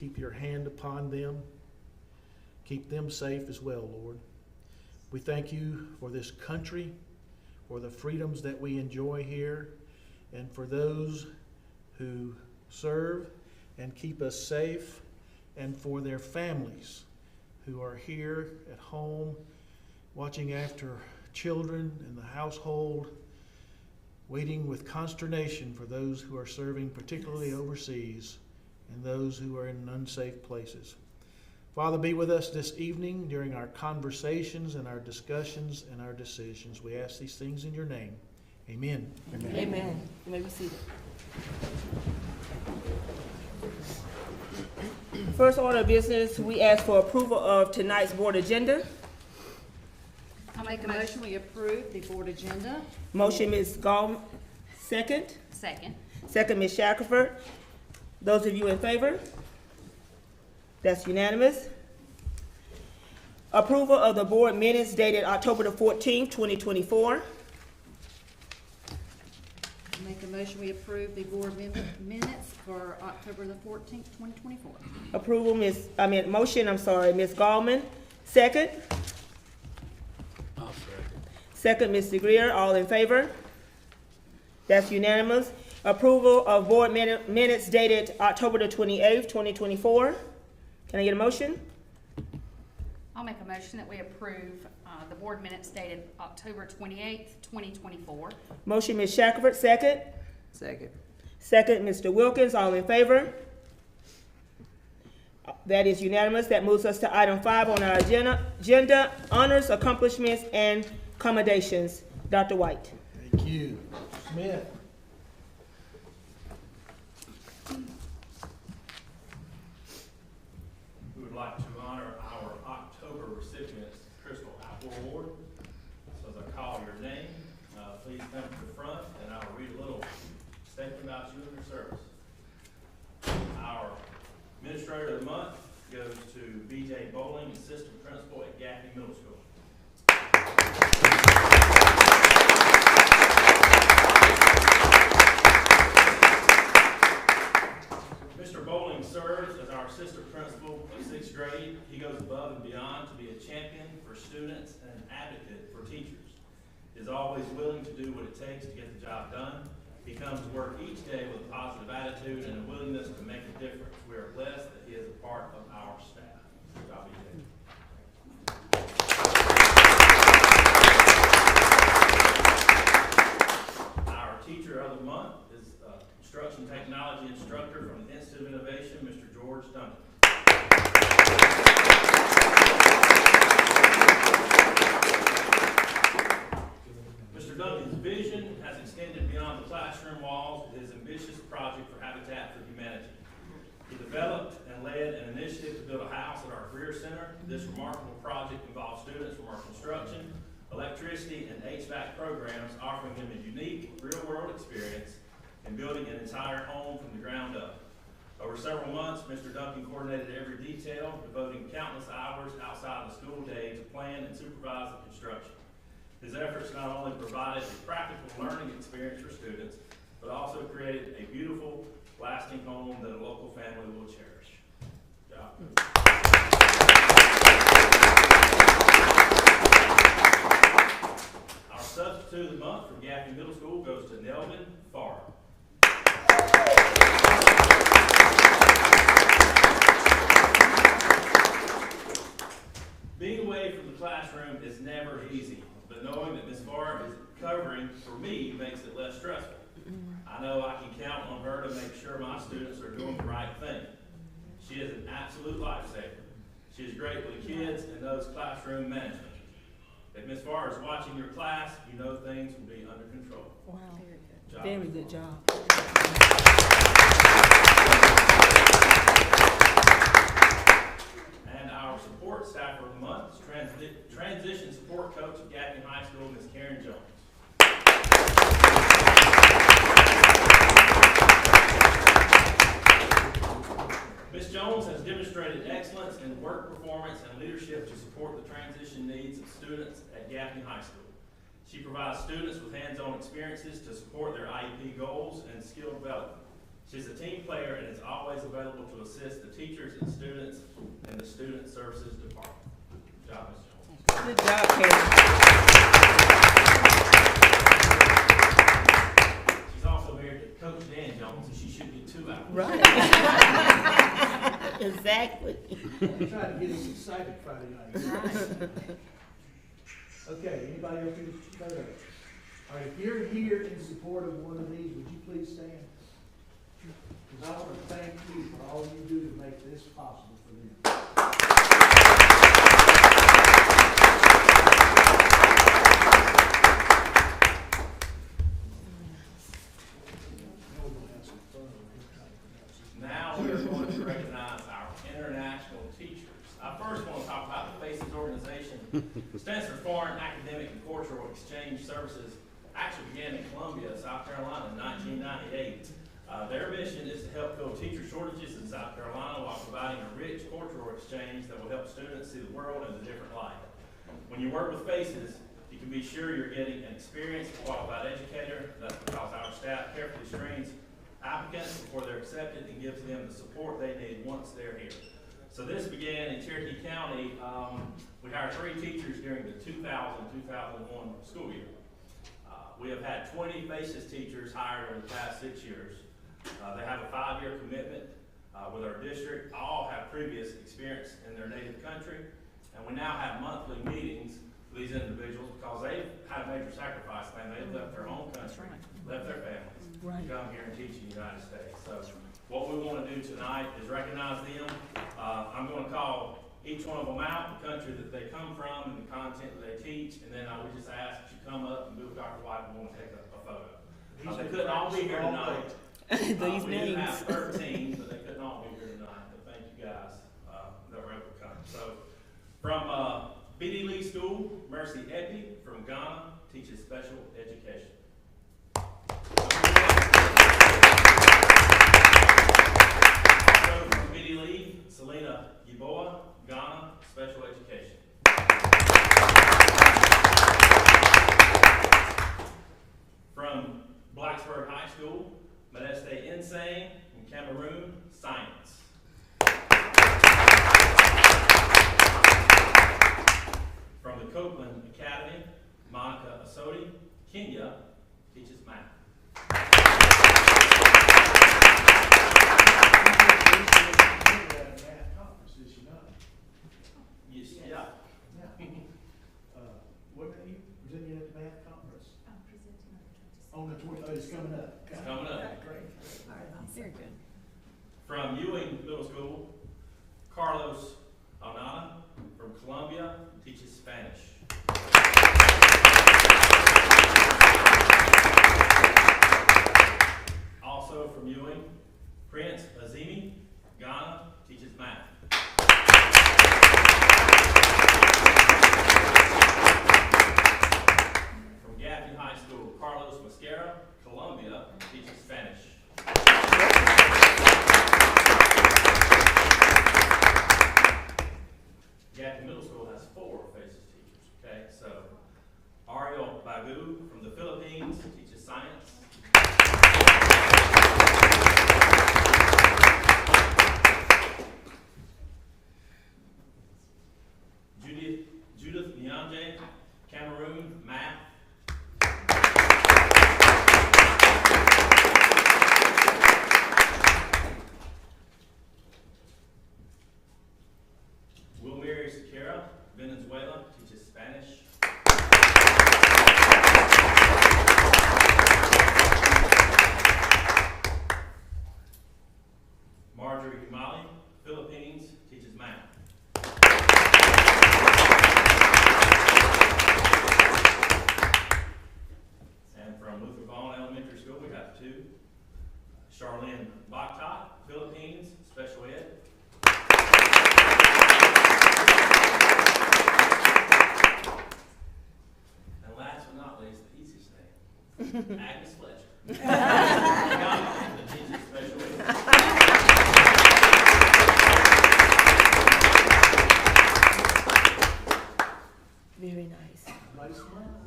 Keep your hand upon them. Keep them safe as well, Lord. We thank you for this country, for the freedoms that we enjoy here, and for those who serve and keep us safe, and for their families who are here at home watching after children in the household, waiting with consternation for those who are serving, particularly overseas, and those who are in unsafe places. Father, be with us this evening during our conversations and our discussions and our decisions. We ask these things in your name. Amen. Amen. Amen. You may be seated. First order of business, we ask for approval of tonight's board agenda. I'll make a motion we approve the board agenda. Motion, Ms. Gall, second. Second. Second, Ms. Shackelford. Those of you in favor? That's unanimous. Approval of the board minutes dated October the 14th, 2024. I'll make a motion we approve the board minutes for October the 14th, 2024. Approval, motion, Ms. Gallman. Second. I'll second. Second, Ms. DeGreer. All in favor? That's unanimous. Approval of board minutes dated October the 28th, 2024. Can I get a motion? I'll make a motion that we approve the board minutes dated October 28th, 2024. Motion, Ms. Shackelford. Second. Second. Second, Mr. Wilkins. All in favor? That is unanimous. That moves us to item 5 on our agenda, honors, accomplishments, and commendations. Dr. White. Thank you. Smith. We would like to honor our October recipients, Crystal Apple Award. So as I call your name, please come to the front and I will read a little statement about you and your service. Our Administrator of the Month goes to B.J. Bowling, Assistant Principal at Gaffney Middle School. Mr. Bowling serves as our assistant principal of 6th grade. He goes above and beyond to be a champion for students and an advocate for teachers. He is always willing to do what it takes to get the job done. He comes to work each day with a positive attitude and a willingness to make a difference. We are blessed that he is a part of our staff. Good job, BJ. Our teacher of the month is instruction technology instructor from the Institute of Innovation, Mr. George Duncan. Mr. Duncan's vision has extended beyond the classroom walls with his ambitious project for Habitat for Humanity. He developed and led an initiative to build a house at our career center. This remarkable project involves students from our construction, electricity, and HVAC programs, offering them a unique, real-world experience in building an entire home from the ground up. Over several months, Mr. Duncan coordinated every detail, devoting countless hours outside of the school day to plan and supervise the construction. His efforts not only provided a practical learning experience for students, but also created a beautiful, lasting home that a local family will cherish. Good job. Our substitute of the month from Gaffney Middle School goes to Nelvin Farr. Being away from the classroom is never easy, but knowing that Ms. Farr is covering for me makes it less stressful. I know I can count on her to make sure my students are doing the right thing. She is an absolute lifesaver. She is great with the kids and knows classroom management. If Ms. Farr is watching your class, you know things will be under control. Wow. Very good. Very good job. And our support staffer of the month is transition support coach at Gaffney High School, Ms. Karen Jones. Ms. Jones has demonstrated excellence in work performance and leadership to support the transition needs of students at Gaffney High School. She provides students with hands-on experiences to support their IEP goals and skill development. She's a team player and is always available to assist the teachers and students in the Student Services Department. Good job, Ms. Jones. Good job, Karen. She's also married to Coach Dan Jones, and she should get 2 hours. Right. Exactly. I'm trying to get him excited Friday night. Okay, anybody else need to vote on it? All right, if you're here in support of one of these, would you please stand? Because I want to thank you for all you do to make this possible for them. Now we are going to recognize our international teachers. I first want to talk about the FACES organization. It stands for Foreign Academic and Cultural Exchange Services. Actually began in Columbia, South Carolina in 1998. Their mission is to help fill teacher shortages in South Carolina while providing a rich cultural exchange that will help students see the world in a different light. When you work with FACES, you can be sure you're getting an experienced, qualified educator. That's because our staff carefully screens applicants before they're accepted and gives them the support they need once they're here. So this began in Cherokee County. We hired 3 teachers during the 2000-2001 school year. We have had 20 FACES teachers hired over the past 6 years. They have a 5-year commitment with our district. All have previous experience in their native country. And we now have monthly meetings with these individuals because they've had a major sacrifice. Man, they've left their home country, left their families, to come here and teach in the United States. So what we want to do tonight is recognize them. I'm going to call each one of them out, the country that they come from, and the content that they teach, and then I would just ask that you come up and be with Dr. White and want to take a photo. They couldn't all be here tonight. These We names. did have 13, but they couldn't all be here tonight. But thank you guys that were able to come. So from BD Lee School, Mercy Epi from Ghana teaches special education. So from BD Lee, Selena Yeboah, Ghana, special education. From Blacksburg High School, Modeste Insane in Cameroon, science. From the Copeland Academy, Monica Asodi, Kenya, teaches math. Yes, yeah. What are you presenting at the math conference? On the 20th. Oh, it's coming up. It's coming up. Great. Very good. From Ewing Middle School, Carlos Alnana from Columbia teaches Spanish. Also from Ewing, Prince Azimi, Ghana, teaches math. From Gaffney High School, Carlos Mascara, Columbia, teaches Spanish. Gaffney Middle School has 4 FACES teachers, okay? So Ariel Bagu from the Philippines teaches science. Judith Nyanje, Cameroon, math. Wilmary Sequeira, Venezuela, teaches Spanish. Marjorie Umali, Philippines, teaches math. And from Luther Vaughn Elementary School, we have 2. Charlene Bakhtat, Philippines, special ed. And last but not least, the easiest name, Agnes Fletcher. Ghana, that teaches special ed. Very nice. Everybody smile.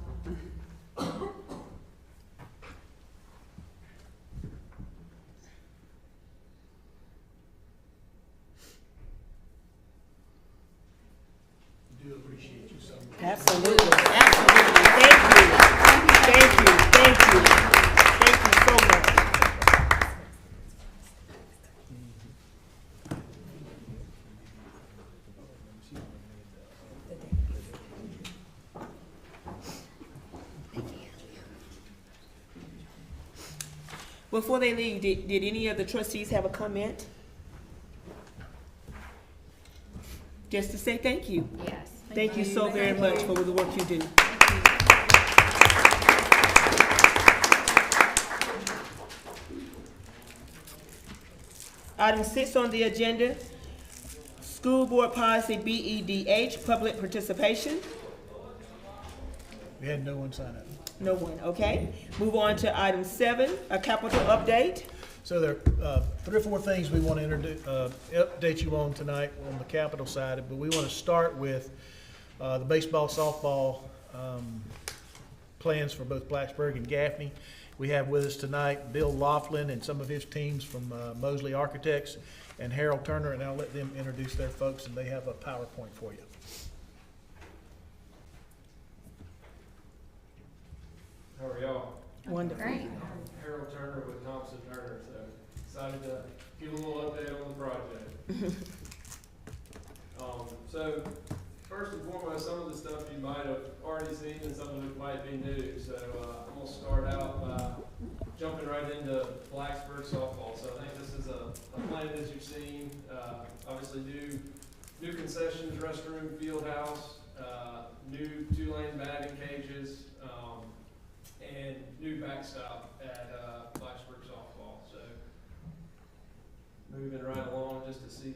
do appreciate you so much. Absolutely, absolutely. Thank you. Thank you, thank you. Thank you so much. Before they leave, did any of the trustees have a comment? Just to say thank you. Yes. Thank you so very much for the work you do. Item 6 on the agenda, School Board Policy BEDH, Public Participation. We had no one sign up. No one, okay. Move on to item 7, a capital update. So there are 3 or 4 things we want to update you on tonight on the capital side, but we want to start with the baseball, softball plans for both Blacksburg and Gaffney. We have with us tonight Bill Laughlin and some of his teams from Mosley Architects and Harold Turner, and I'll let them introduce their folks, and they have a PowerPoint for you. How are y'all? Wonderful. Great. Harold Turner with Thompson Turner, so excited to give a little update on the project. So first and foremost, some of the stuff you might have already seen and some of it might be new. So I'm gonna start out by jumping right into Blacksburg softball. So I think this is a plan as you've seen. Obviously new concessions, restroom, field house, new 2-lane batting cages, and new backstop at Blacksburg softball. So moving right along just to see if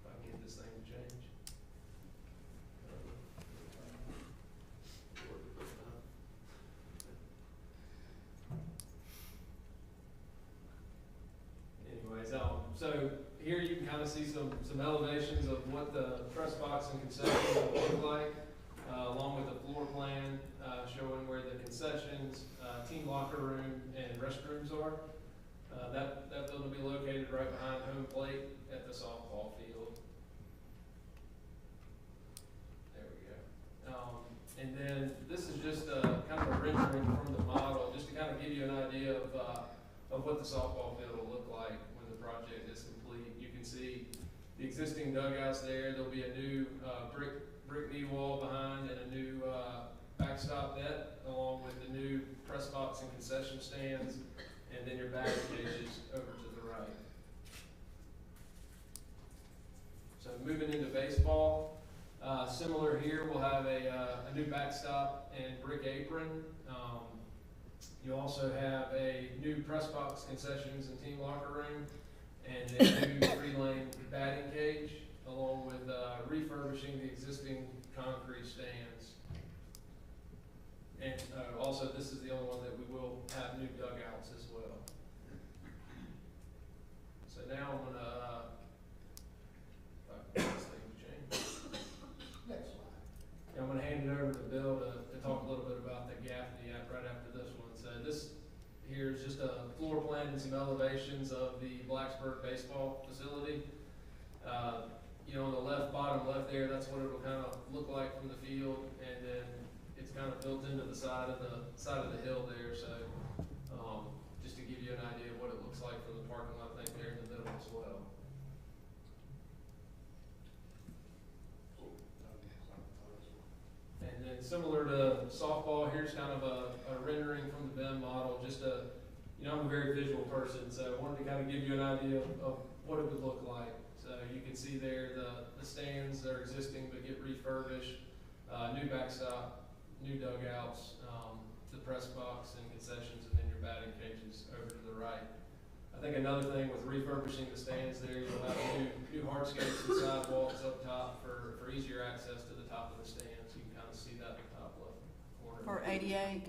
I can get this thing to change. Anyways, so here you can kind of see some elevations of what the press box and concessions will look like, along with the floor plan showing where the concessions, team locker room, and restrooms are. That building will be located right behind home plate at the softball field. There we go. And then this is just kind of a rendering from the model, just to kind of give you an idea of what the softball field will look like when the project is complete. You can see the existing dugouts there. There'll be a new brick knee wall behind and a new backstop net, along with the new press box and concession stands, and then your batting cages over to the right. So moving into baseball, similar here, we'll have a new backstop and brick apron. You'll also have a new press box, concessions, and team locker room, and a new 3-lane batting cage, along with refurbishing the existing concrete stands. And also, this is the only one that we will have new dugouts as well. So now I'm gonna, this thing to change. Next slide. I'm gonna hand it over to Bill to talk a little bit about the Gaffney right after this one. So this here is just a floor plan and some elevations of the Blacksburg baseball facility. You know, on the bottom left there, that's what it'll kind of look like from the field, and then it's kind of built into the side of the hill there. So just to give you an idea of what it looks like from the parking lot, I think there in the middle as well. And then similar to softball, here's kind of a rendering from the BIM model. Just I'm a very visual person, so I wanted to kind of give you an idea of what it would look like. So you can see there the stands that are existing but get refurbished, new backstop, new dugouts, the press box and concessions, and then your batting cages over to the right. I think another thing with refurbishing the stands there, you'll have new hardscapes and sidewalks up top for easier access to the top of the stands. You can kind of see that in the top left corner. For ADA?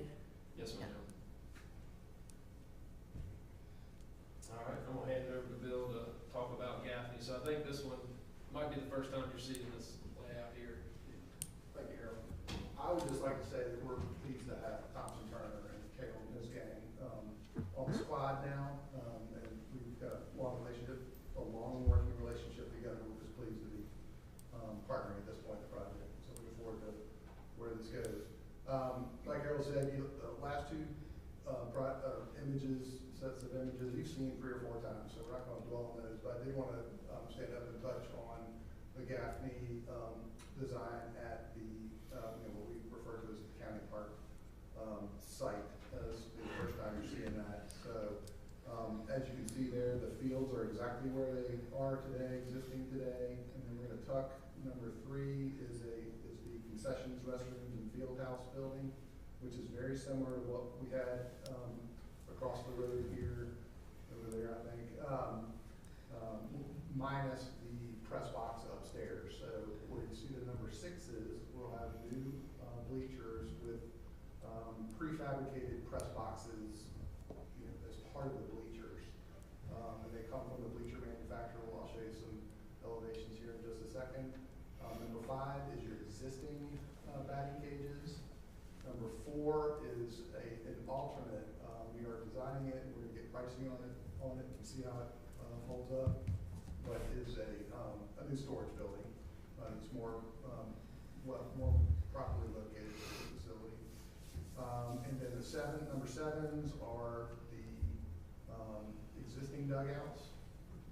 Yes, ma'am. All right, I'm gonna hand it over to Bill to talk about Gaffney. So I think this one might be the first time you're seeing this layout here. Thank you, Harold. I would just like to say that we're pleased to have Thompson Turner and Caleb and his gang on the squad now, and we've got a long working relationship together. We're just pleased to be partnering at this point in the project. So we Like Harold said, the last two, images, sets of images, you've seen 3 or 4 times, so we're not gonna dwell on those, but I do wanna, stand up and touch on the Gaffney, design at the, what we refer to as the county park, site. This is the first time you're seeing that, so, as you can see there, the fields are exactly where they are today, existing today, and then we're gonna tuck, number 3 is the concessions, restrooms, and field house building, which is very similar to what we had, across the road here, over there, I think, minus the press box upstairs. So where you see the number 6s, we'll have new, bleachers with, prefabricated press boxes, as part of the bleachers. And they come from the bleacher manufacturer. Well, I'll show you some elevations here in just a second. Number 5 is your existing, batting cages. Number 4 is an alternate. We are designing it, we're gonna get pricing on it, and see how it, holds up. But is a new storage building. It's more, more properly located for the facility. And then number 7s are the, existing dugouts.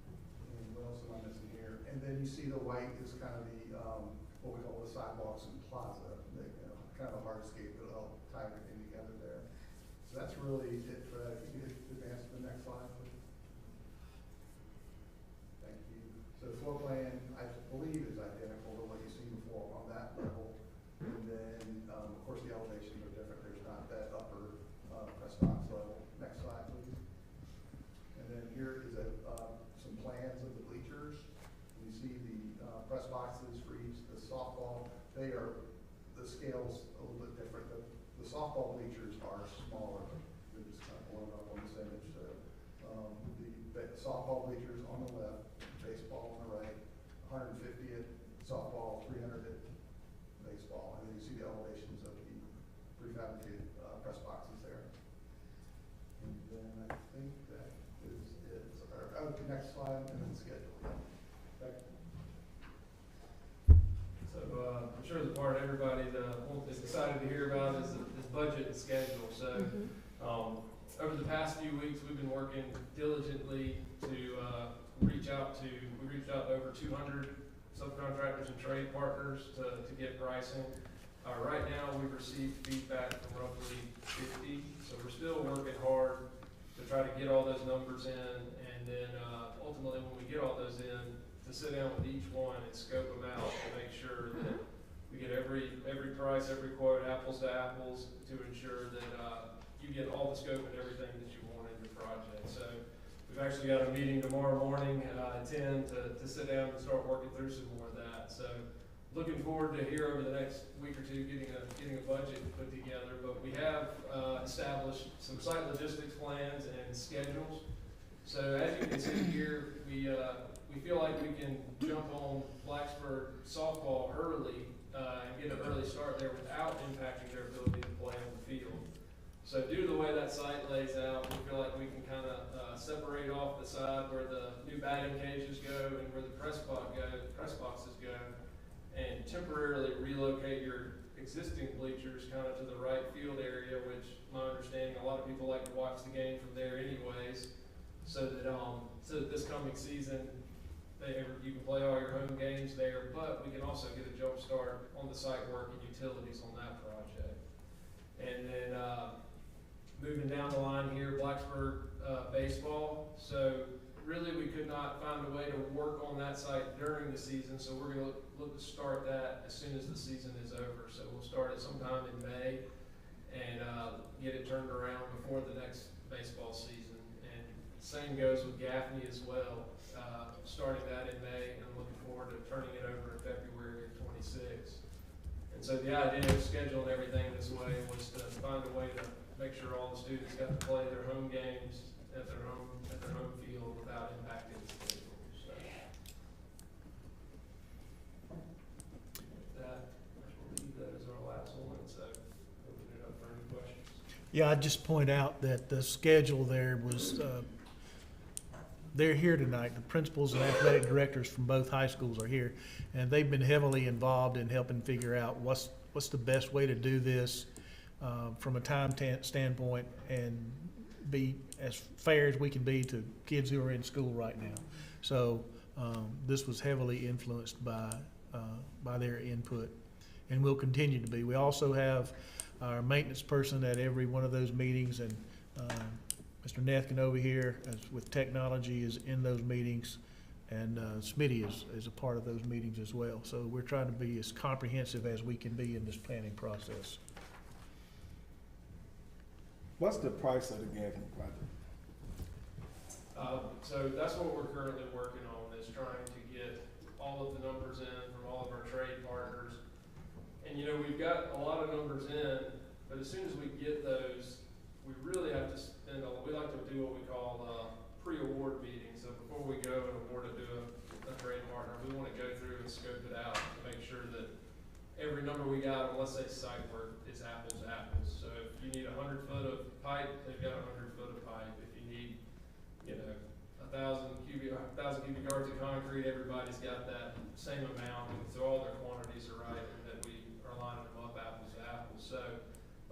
And what else am I missing here? And then you see the white is kind of the, what we call the sidewalks and plaza. They, kind of a hardscape that'll help tie everything together there. So that's really it for that. If you could advance to the next slide, please. Thank you. So the floor plan, I believe, is identical to what you've seen before on that level. And then, of course, the elevations are different. There's not that upper, press box level. Next slide, please. And then here is some plans of the bleachers. You see the, press boxes for each, the softball, the scale's a little bit different. The softball bleachers are smaller. They're just kind of blown up on this image. So the softball bleachers on the left, baseball on the right, 150 at softball, 300 at baseball. And then you see the elevations of the prefabricated press boxes there. And then I think that is it. Okay, next slide, and then schedule. Thank you. So, I'm sure the part everybody is excited to hear about is budget and schedule. So, over the past few weeks, we've been working diligently to we reached out to over 200 subcontractors and trade partners to get pricing. Right now, we've received feedback from roughly 50, so we're still working hard to try to get all those numbers in, and then ultimately, when we get all those in, to sit down with each one and scope them out to make sure that we get every price, every quote, apples to apples, to ensure that you get all the scope and everything that you want in your project. So we've actually got a meeting tomorrow morning at 10 to sit down and start working through some more of that. So looking forward to here over the next week or two getting a budget put together. But we have established some site logistics plans and schedules. So as you can see here, we feel like we can jump on Blacksburg softball early and get an early start there without impacting their ability to play on the field. So due to the way that site lays out, we feel like we can kind of separate off the side where the new batting cages go and where the press boxes go, and temporarily relocate your existing bleachers kind of to the right field area, which my understanding, a lot of people like to watch the game from there anyways, so that this coming season, you can play all your home games there, but we can also get a jump start on the site work and utilities on that project. And then moving down the line here, Blacksburg baseball. So really we could not find a way to work on that site during the season, so we're going to look to start that as soon as the season is over. So we'll start it sometime in May and get it turned around before the next baseball season. And same goes with Gaffney as well. Starting that in May and looking forward to turning it over in February of 26. And so the idea of scheduling everything this way was to find a way to make sure all the students got to play their home games at their home field without impacting the schedule. So with that, I believe that is our last one. So open it up for any questions. Yeah, I'd just point out that the schedule there was, they're here tonight. The principals and athletic directors from both high schools are here, and they've been heavily involved in helping figure out what's the best way to do this. from a time standpoint and be as fair as we can be to kids who are in school right now. So this was heavily influenced by their input, and will continue to be. We also have our maintenance person at every one of those meetings, and Mr. Nethkin over here with technology is in those meetings, and Smitty is a part of those meetings as well. So we're trying to be as comprehensive as we can be in this planning process. What's the price of the Gaffney project? So that's what we're currently working on, is trying to get all of the numbers in from all of our trade partners. And, you know, we've got a lot of numbers in, but as soon as we get those, we really have to spend, we like to do what we call pre-award meetings. So before we go and award it to a trade partner, we want to go through and scope it out to make sure that every number we got, let's say site work, is apples to apples. So if you need 100 foot of pipe, they've got 100 foot of pipe. If you need, you know, 1,000 cubic yards of concrete, everybody's got that same amount, and so all their quantities are right, and that we are lining them up apples to apples. So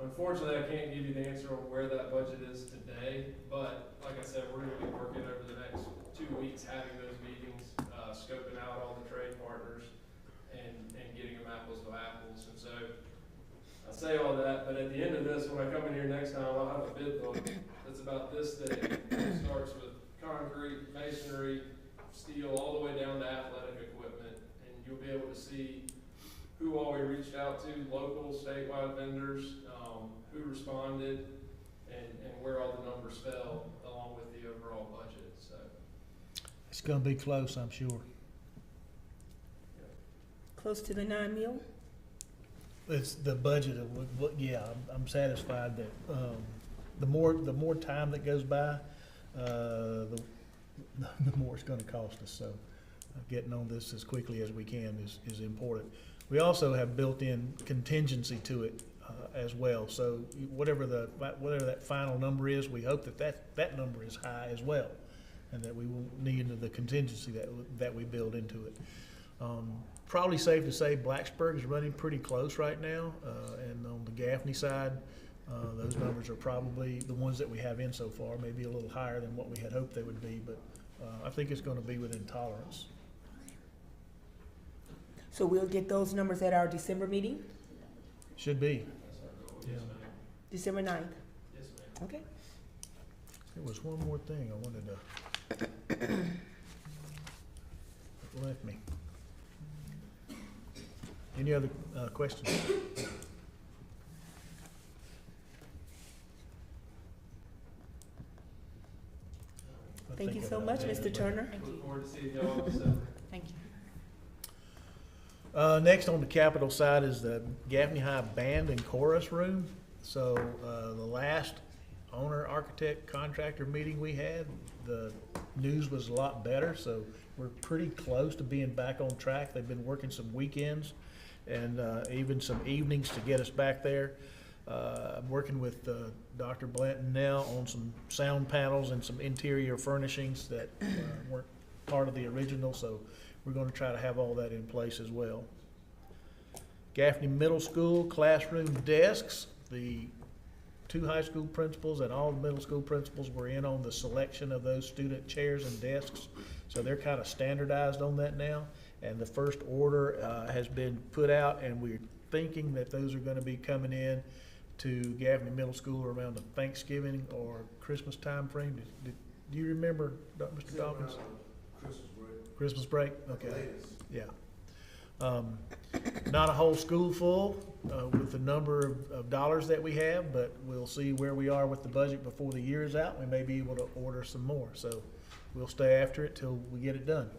unfortunately, I can't give you the answer on where that budget is today, but like I said, we're gonna be working over the next 2 weeks, having those meetings, scoping out all the trade partners and getting them apples to apples. And so I say all that, but at the end of this, when I come in here next time, I'll have a bid book that's about this thick. It starts with concrete, masonry, steel, all the way down to athletic equipment, and you'll be able to see who all we reached out to, local, statewide vendors, who responded, and where all the numbers fell, along with the overall budget. So It's gonna be close, I'm sure. Close to the 9 mil? It's the budget of what, yeah, I'm satisfied that, the more time that goes by, the more it's gonna cost us. So getting on this as quickly as we can is important. We also have built in contingency to it, as well. So whatever that final number is, we hope that number is high as well, and that we will need the contingency that we build into it. Probably safe to say Blacksburg is running pretty close right now, and on the Gaffney side, those numbers are probably the ones that we have in so far, maybe a little higher than what we had hoped they would be, but I think it's going to be within tolerance. So we'll get those numbers at our December meeting, Should be. that's our goal. Yeah. Yes, ma'am. December 9th. Yes, ma'am. Okay. There was one more thing I wanted to. It left me. Any other questions? I Thank think you so I've much, done Mr. it. Turner. Thank Look you. forward to seeing y'all in December. Thank you. Next on the Capitol side is the Gaffney High Band and Chorus Room. So the last owner, architect, contractor meeting we had, the news was a lot better. So we're pretty close to being back on track. They've been working some weekends and even some evenings to get us back there. I'm working with Dr. Blanton now on some sound panels and some interior furnishings that weren't part of the original. So we're going to try to have all that in place as well. Gaffney Middle School classroom desks. The 2 high school principals and all the middle school principals were in on the selection of those student chairs and desks. So they're kind of standardized on that now. And the first order has been put out, and we're thinking that those are going to be coming in to Gaffney Middle School around the Thanksgiving or Christmas time frame. Do you remember, Mr. Dawkins? Christmas break. Christmas break? Okay. Latest. Yeah. Not a whole school full with the number of dollars that we have, but we'll see where we are with the budget before the year is out. We may be able to order some more. So we'll stay after it till we get it done.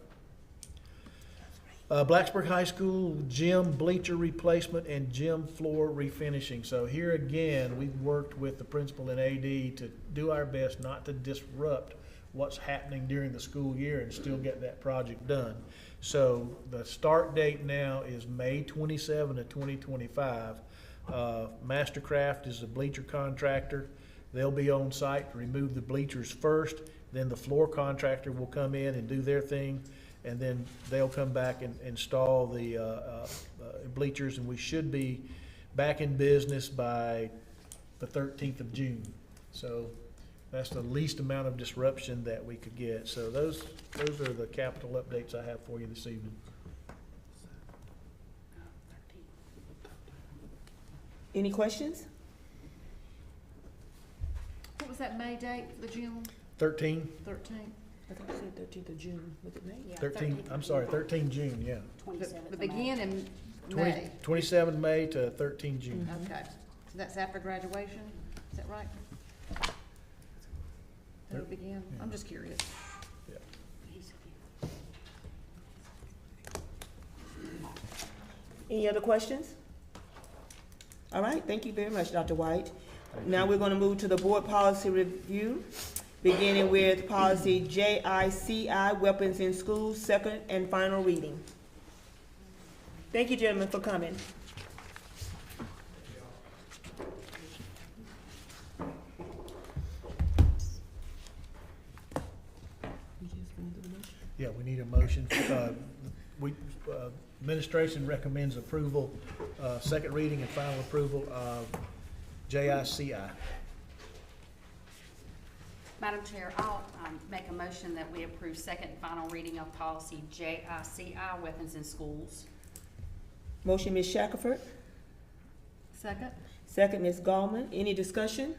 Blacksburg High School gym bleacher replacement and gym floor refinishing. So here again, we've worked with the principal and AD to do our best not to disrupt what's happening during the school year and still get that project done. So the start date now is May 27 of 2025. Mastercraft is the bleacher contractor. They'll be on site to remove the bleachers first. Then the floor contractor will come in and do their thing. And then they'll come back and install the bleachers, and we should be back in business by the 13th of June. So that's the least amount of disruption that we could get. So those are the capital updates I have for you this evening. Any questions? What was that May date for the gym? 13, 13? I think I said 13th of June, was it May? Yeah, 13, I'm sorry, 13 June, yeah. But begin in 20 May. 27 May to 13 June. Okay, so that's after graduation, is that right? That'll begin, I'm just curious. Any other questions? All right, thank you very much, Dr. White. Now we're gonna move to the board policy review, beginning with policy JICI, weapons in schools, second and final reading. Thank you, gentlemen, for coming. Yeah, we need a motion. Administration recommends approval, second reading and final approval of JICI. Madam Chair, I'll make a motion that we approve second and final reading of policy JICI, weapons in schools. Motion, Ms. Shackelford. Second? Second, Ms. Gallman. Any discussion?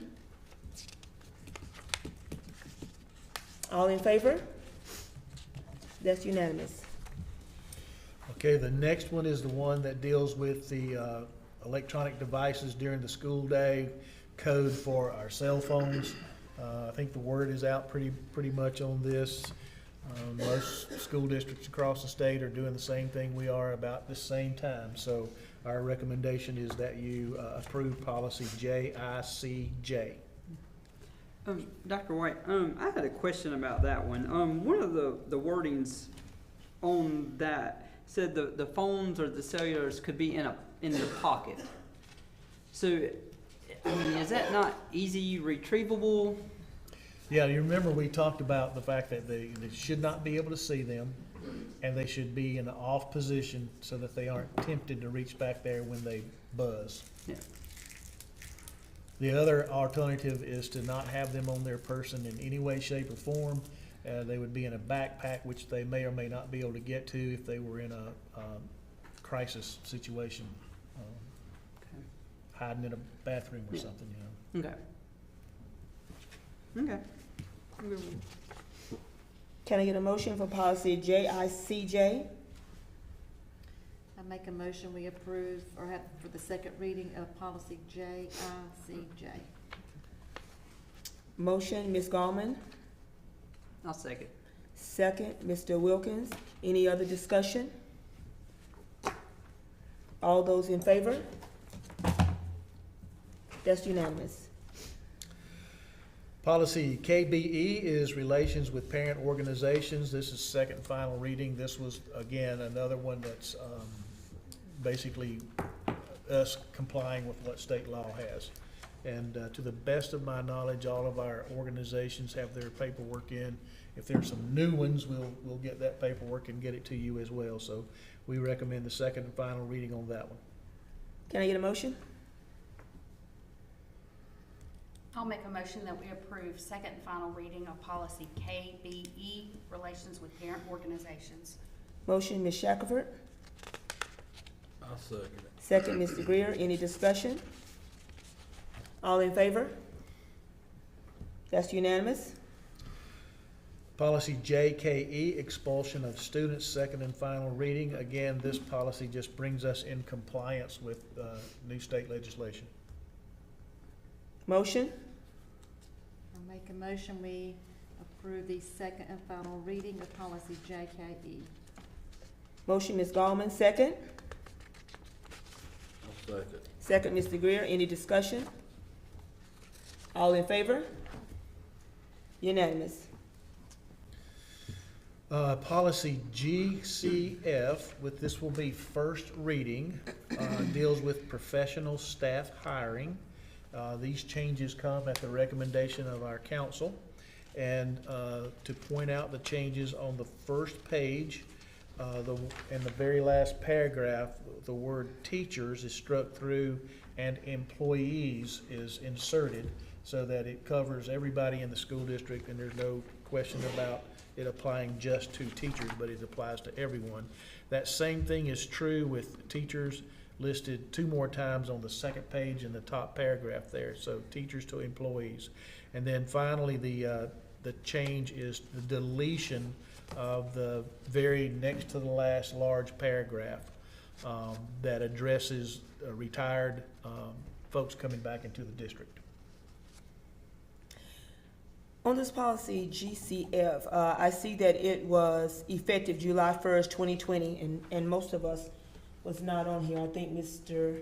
All in favor? That's unanimous. Okay, the next one is the one that deals with the electronic devices during the school day, code for our cell phones. I think the word is out pretty much on this. Most school districts across the state are doing the same thing we are about the same time. So our recommendation is that you approve policy JICJ. Dr. White, I had a question about that one. One of the wordings on that said the phones or the cellulars could be in the pocket. So, I mean, is that not easy retrievable? Yeah, you remember we talked about the fact that they should not be able to see them, and they should be in an off position so that they aren't tempted to reach back there when they buzz. Yeah. The other alternative is to not have them on their person in any way, shape, or form. They would be in a backpack, which they may or may not be able to get to if they were in a crisis situation, hiding in a bathroom or something, you know. Okay. Can I get a motion for policy JICJ? I make a motion we approve or have for the second reading of policy JICJ. Motion, Ms. Gallman. I'll second. Second, Mr. Wilkins. Any other discussion? All those in favor? That's unanimous. Policy KBE is relations with parent organizations. This is second and final reading. This was, again, another one that's basically us complying with what state law has. And to the best of my knowledge, all of our organizations have their paperwork in. If there's some new ones, we'll get that paperwork and get it to you as well. So we recommend the second and final reading on that one. Can I get a motion? I'll make a motion that we approve second and final reading of policy KBE, relations with parent organizations. Motion, Ms. Shackelford. I'll second it. Second, Mr. Greer. Any discussion? All in favor? That's unanimous. Policy JKE, expulsion of students, second and final reading. Again, this policy just brings us in compliance with new state legislation. Motion? I make a motion we approve the second and final reading of policy JKE. Motion, Ms. Gallman. Second? I'll second. Second, Mr. Greer. Any discussion? All in favor? Unanimous. Policy GCF, this will be first reading, deals with professional staff hiring. These changes come at the recommendation of our council. And to point out the changes on the first page, in the very last paragraph, the word teachers is struck through and employees is inserted so that it covers everybody in the school district, and there's no question about it applying just to teachers, but it applies to everyone. That same thing is true with teachers listed 2 more times on the second page in the top paragraph there. So teachers to employees. And then finally, the change is the deletion of the very next to the last large paragraph that addresses retired folks coming back into the district. On this policy GCF, I see that it was effective July 1st, 2020, and most of us was not on here. I think Mr.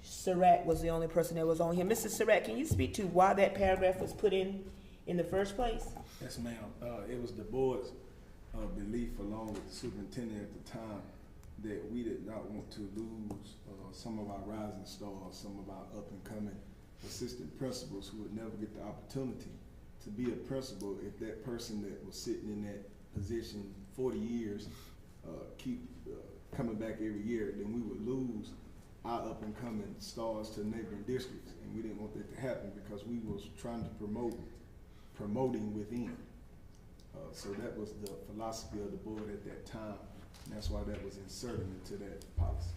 Surratt was the only person that was on here. Mr. Surratt, can you speak to why that paragraph was put in the first place? Yes, ma'am. It was the board's belief, along with the superintendent at the time, that we did not want to lose some of our rising stars, some of our up-and-coming assistant principals who would never get the opportunity to be a principal if that person that was sitting in that position 40 years keep coming back every year. Then we would lose our up-and-coming stars to neighboring districts, and we didn't want that to happen because we was trying to promoting within. So that was the philosophy of the board at that time, and that's why that was inserted into that policy.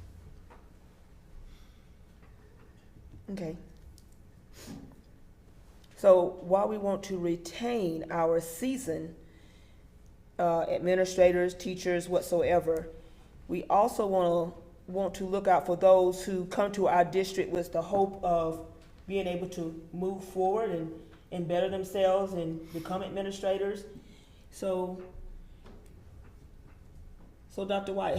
Okay. So while we want to retain our seasoned administrators, teachers, whatsoever, we also want to look out for those who come to our district with the hope of being able to move forward and better themselves and become administrators. So Dr. White,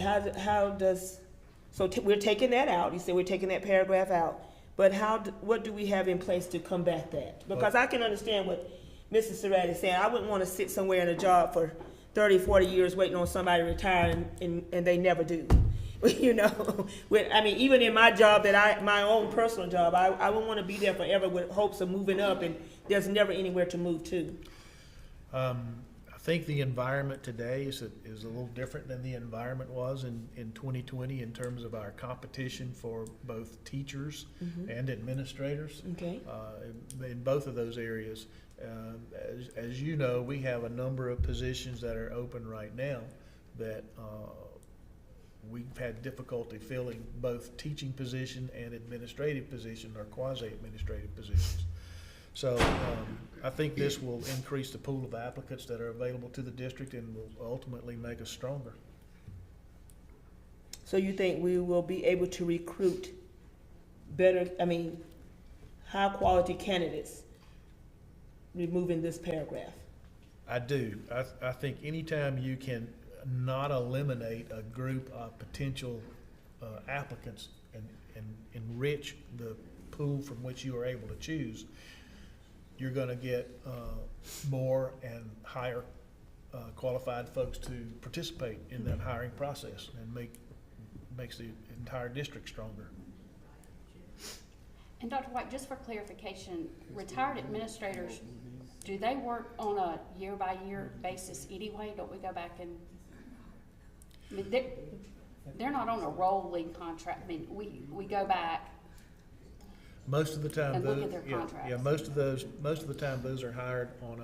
we're taking that out. You said we're taking that paragraph out. But what do we have in place to combat that? Because I can understand what Mrs. Surratt is saying. I wouldn't want to sit somewhere in a job for 30, 40 years waiting on somebody to retire and they never do. You know, even in my job my own personal job, I wouldn't want to be there forever with hopes of moving up, and there's never anywhere to move to. I think the environment today is a little different than the environment was in 2020 in terms of our competition for both teachers and administrators. Okay. In both of those areas. As you know, we have a number of positions that are open right now that we've had difficulty filling, both teaching position and administrative position or quasi-administrative positions. So I think this will increase the pool of applicants that are available to the district and will ultimately make us stronger. So you think we will be able to recruit high quality candidates removing this paragraph? I do. I think anytime you can not eliminate a group of potential applicants and enrich the pool from which you are able to choose, you're going to get more and higher qualified folks to participate in that hiring process and makes the entire district stronger. And Dr. White, just for clarification, retired administrators, do they work on a year-by-year basis anyway? Don't we go back and, they're not on a rolling contract. We go back. Most of the time, and look at their contracts. most of the time, those are hired on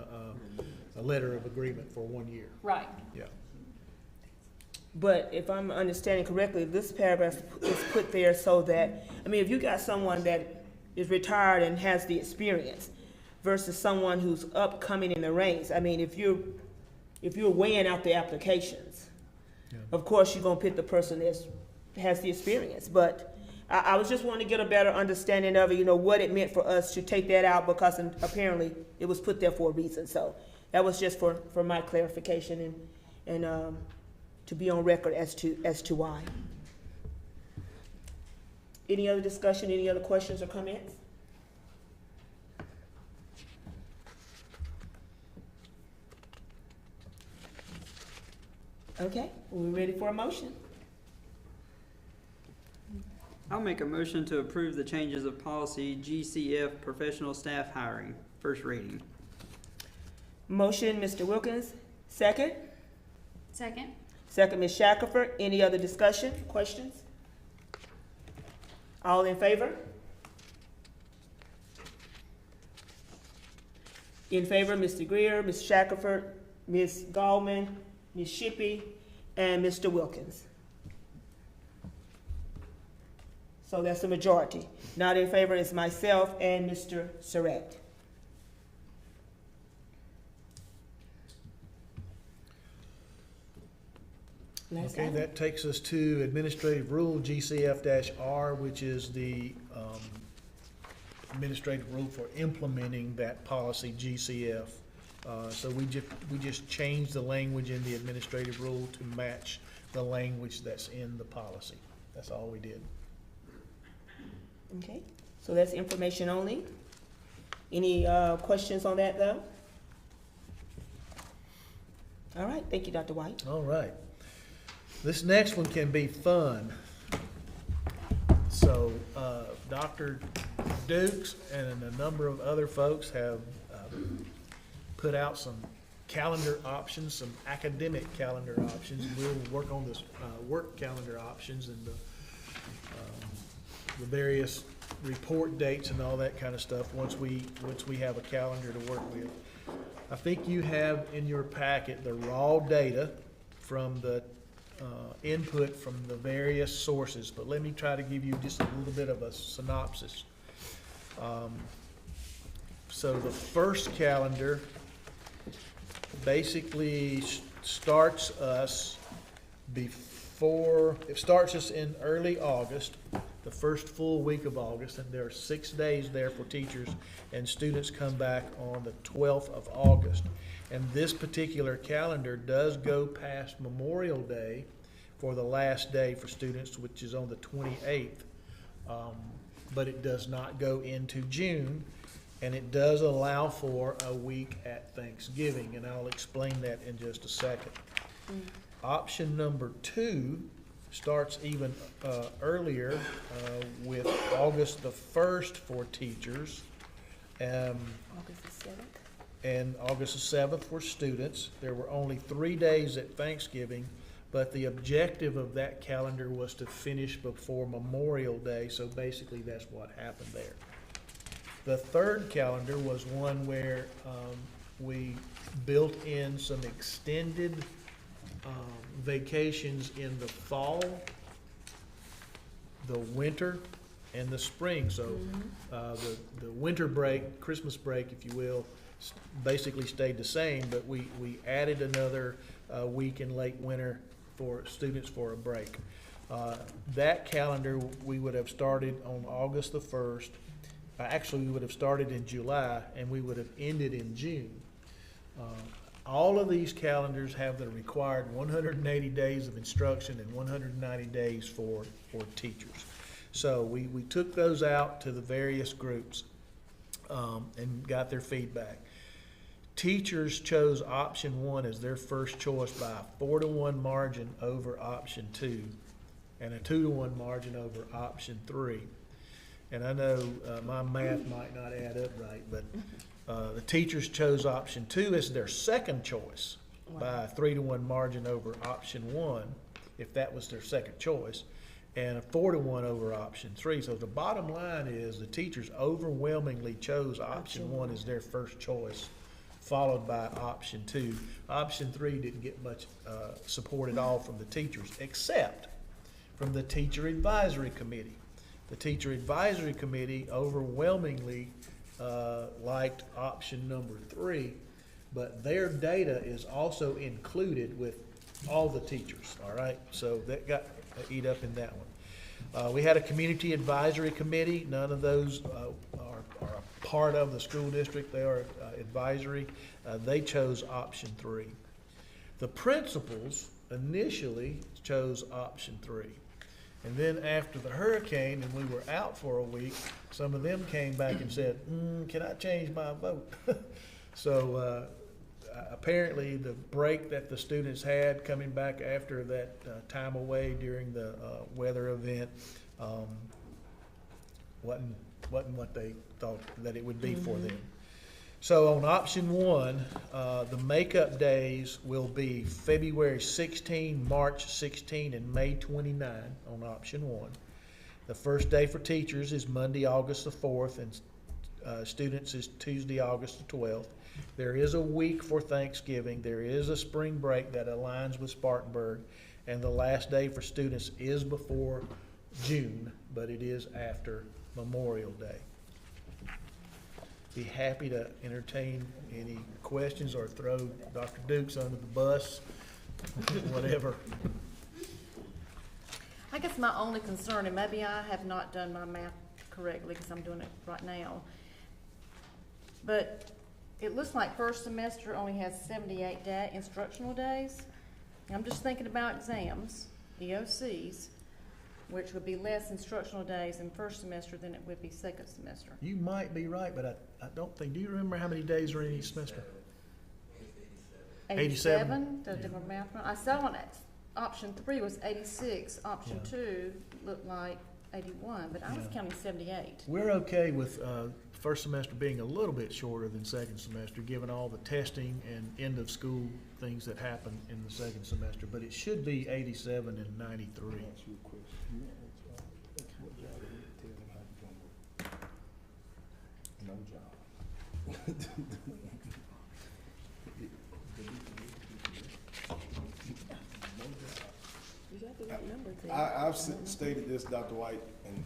a letter of agreement for 1 year. Right. Yeah. But if I'm understanding correctly, this paragraph is put there so that, if you got someone that is retired and has the experience versus someone who's upcoming in the ranks, if you're weighing out the applications, of course you're gonna pick the person that has the experience. But I was just wanting to get a better understanding of it, what it meant for us to take that out, because apparently it was put there for a reason. So that was just for my clarification and to be on record as to why. Any other discussion, any other questions or comments? Okay, we're ready for a motion. I'll make a motion to approve the changes of policy GCF professional staff hiring, first reading. Motion, Mr. Wilkins, second. Second. Second, Ms. Shackelford. Any other discussion, questions? All in favor? In favor, Mr. Greer, Ms. Shackelford, Ms. Gallman, Ms. Shippey, and Mr. Wilkins. So that's the majority. Not in favor is myself and Mr. Surratt. Last Okay, item. that takes us to Administrative Rule GCF-R, which is the administrative rule for implementing that policy GCF. So we just changed the language in the administrative rule to match the language that's in the policy. That's all we did. Okay, so that's information only. Any questions on that, though? All right, thank you, Dr. White. All right. This next one can be fun. So, Dr. Dukes and a number of other folks have put out some calendar options, some academic calendar options. We'll work on this work calendar options and the various report dates and all that kind of stuff once we have a calendar to work with. I think you have in your packet the raw data from the input from the various sources, but let me try to give you just a little bit of a synopsis. So the first calendar basically starts us in early August, the first full week of August, and there are 6 days there for teachers, and students come back on the 12th of August. And this particular calendar does go past Memorial Day for the last day for students, which is on the 28th. But it does not go into June, and it does allow for a week at Thanksgiving, and I'll explain that in just a second. Option number 2 starts even earlier with August the 1st for teachers. August the 7th. And August the 7th for students. There were only 3 days at Thanksgiving, but the objective of that calendar was to finish before Memorial Day, so basically that's what happened there. The third calendar was one where we built in some extended vacations in the fall, the winter, and the spring. So the winter break, Christmas break, if you will, basically stayed the same, but we added another week in late winter for students for a break. That calendar, we would have started on August the 1st. Actually, we would have started in July, and we would have ended in June. All of these calendars have the required 180 days of instruction and 190 days for teachers. So we took those out to the various groups and got their feedback. Teachers chose option 1 as their first choice by a 4-to-1 margin over option 2 and a 2-to-1 margin over option 3. And I know my math might not add up right, but the teachers chose option 2 as their second choice by a 3-to-1 margin over option 1, if that was their second choice, and a 4-to-1 over option 3. So the bottom line is the teachers overwhelmingly chose option 1 as their first choice, followed by option 2. Option 3 didn't get much support at all from the teachers, except from the Teacher Advisory Committee. The Teacher Advisory Committee overwhelmingly liked option number 3, but their data is also included with all the teachers, all right? So that got eat up in that one. We had a Community Advisory Committee. None of those are a part of the school district. They are advisory. They chose option 3. The principals initially chose option 3. And then after the hurricane and we were out for a week, some of them came back and said, can I change my vote? So apparently the break that the students had coming back after that time away during the weather event wasn't what they thought that it would be for them. So on option one, the makeup days will be February 16, March 16, and May 29 on option one. The first day for teachers is Monday, August the 4th, and students is Tuesday, August the 12th. There is a week for Thanksgiving. There is a spring break that aligns with Spartanburg, and the last day for students is before June, but it is after Memorial Day. Be happy to entertain any questions or throw Dr. Dukes under the bus, whatever. I guess my only concern, and maybe I have not done my math correctly because I'm doing it right now, but it looks like first semester only has 78 instructional days. I'm just thinking about exams, EOCs, which would be less instructional days in first semester than it would be second semester. You might be right, but I don't think, do you remember how many days are in each semester? 87? Did I do my math wrong? I saw on it, option 3 was 86, option 2 looked like 81, but I was counting 78. We're okay with first semester being a little bit shorter than second semester, given all the testing and end of school things that happen in the second semester, but it should be 87 and 93. No job. I've stated this, Dr. White, and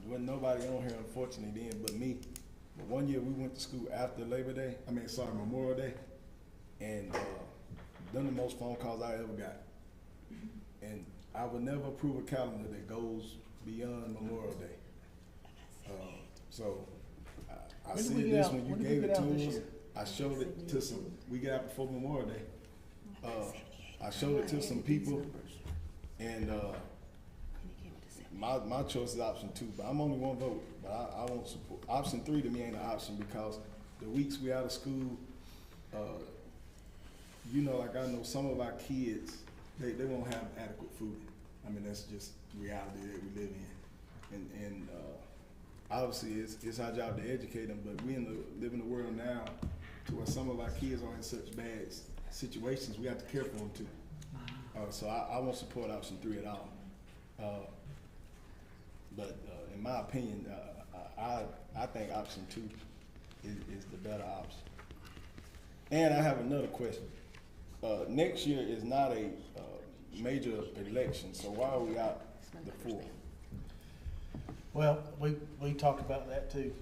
wasn't nobody on here unfortunately then but me. But one year we went to school after Memorial Day, and done the most phone calls I ever got. And I would never approve a calendar that goes beyond Memorial Day. So I see this when you gave it to us. I showed it to some, we got out before Memorial Day. I showed it to some people, and my choice is option 2, but I'm only one vote. But I won't support option 3. To me ain't an option because the weeks we out of school, like I know some of our kids, they won't have adequate food. I mean, that's just reality that we live in, and obviously it's our job to educate them. But we live in a world now to where some of our kids are in such bad situations, we have to care for them too. So I won't support option 3 at all. But in my opinion, I think option 2 is the better option. And I have another question. Next year is not a major election, so why are we out the 4th? Well, we talked about that too.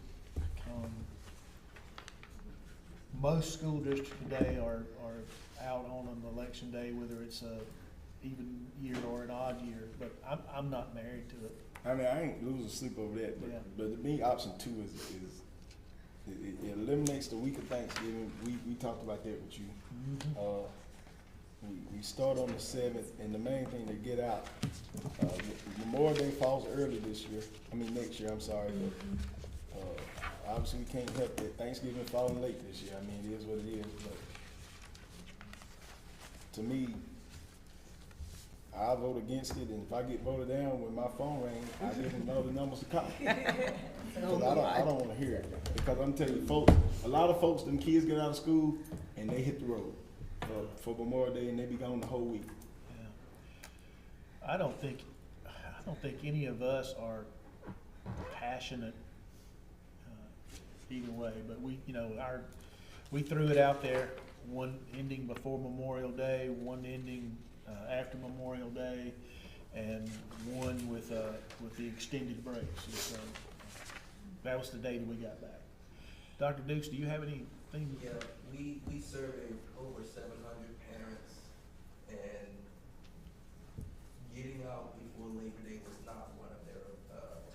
Most school districts today are out on an election day, whether it's a even year or an odd year, but I'm not married to it. I mean, I ain't losing sleep over that, but to me, option 2 is it eliminates the week of Thanksgiving. We talked about that with you. Mm-hmm. We start on the 7th, and the main thing to get out, Memorial Day falls early next year, I'm sorry, but obviously we can't help that Thanksgiving falling late this year. I mean, it is what it is, but to me, I vote against it, and if I get voted down when my phone rings, I give them all the numbers to call. Because I don't want to hear it. Because I'm telling you, folks, a lot of folks, them kids get out of school and they hit the road for Memorial Day, and they be gone the whole week. Yeah. I don't think any of us are passionate either way, but we threw it out there, one ending before Memorial Day, one ending after Memorial Day, and one with the extended breaks. And so that was the data we got back. Dr. Dukes, do you have anything? Yeah, we surveyed over 700 parents, and getting out before Labor Day was not one of their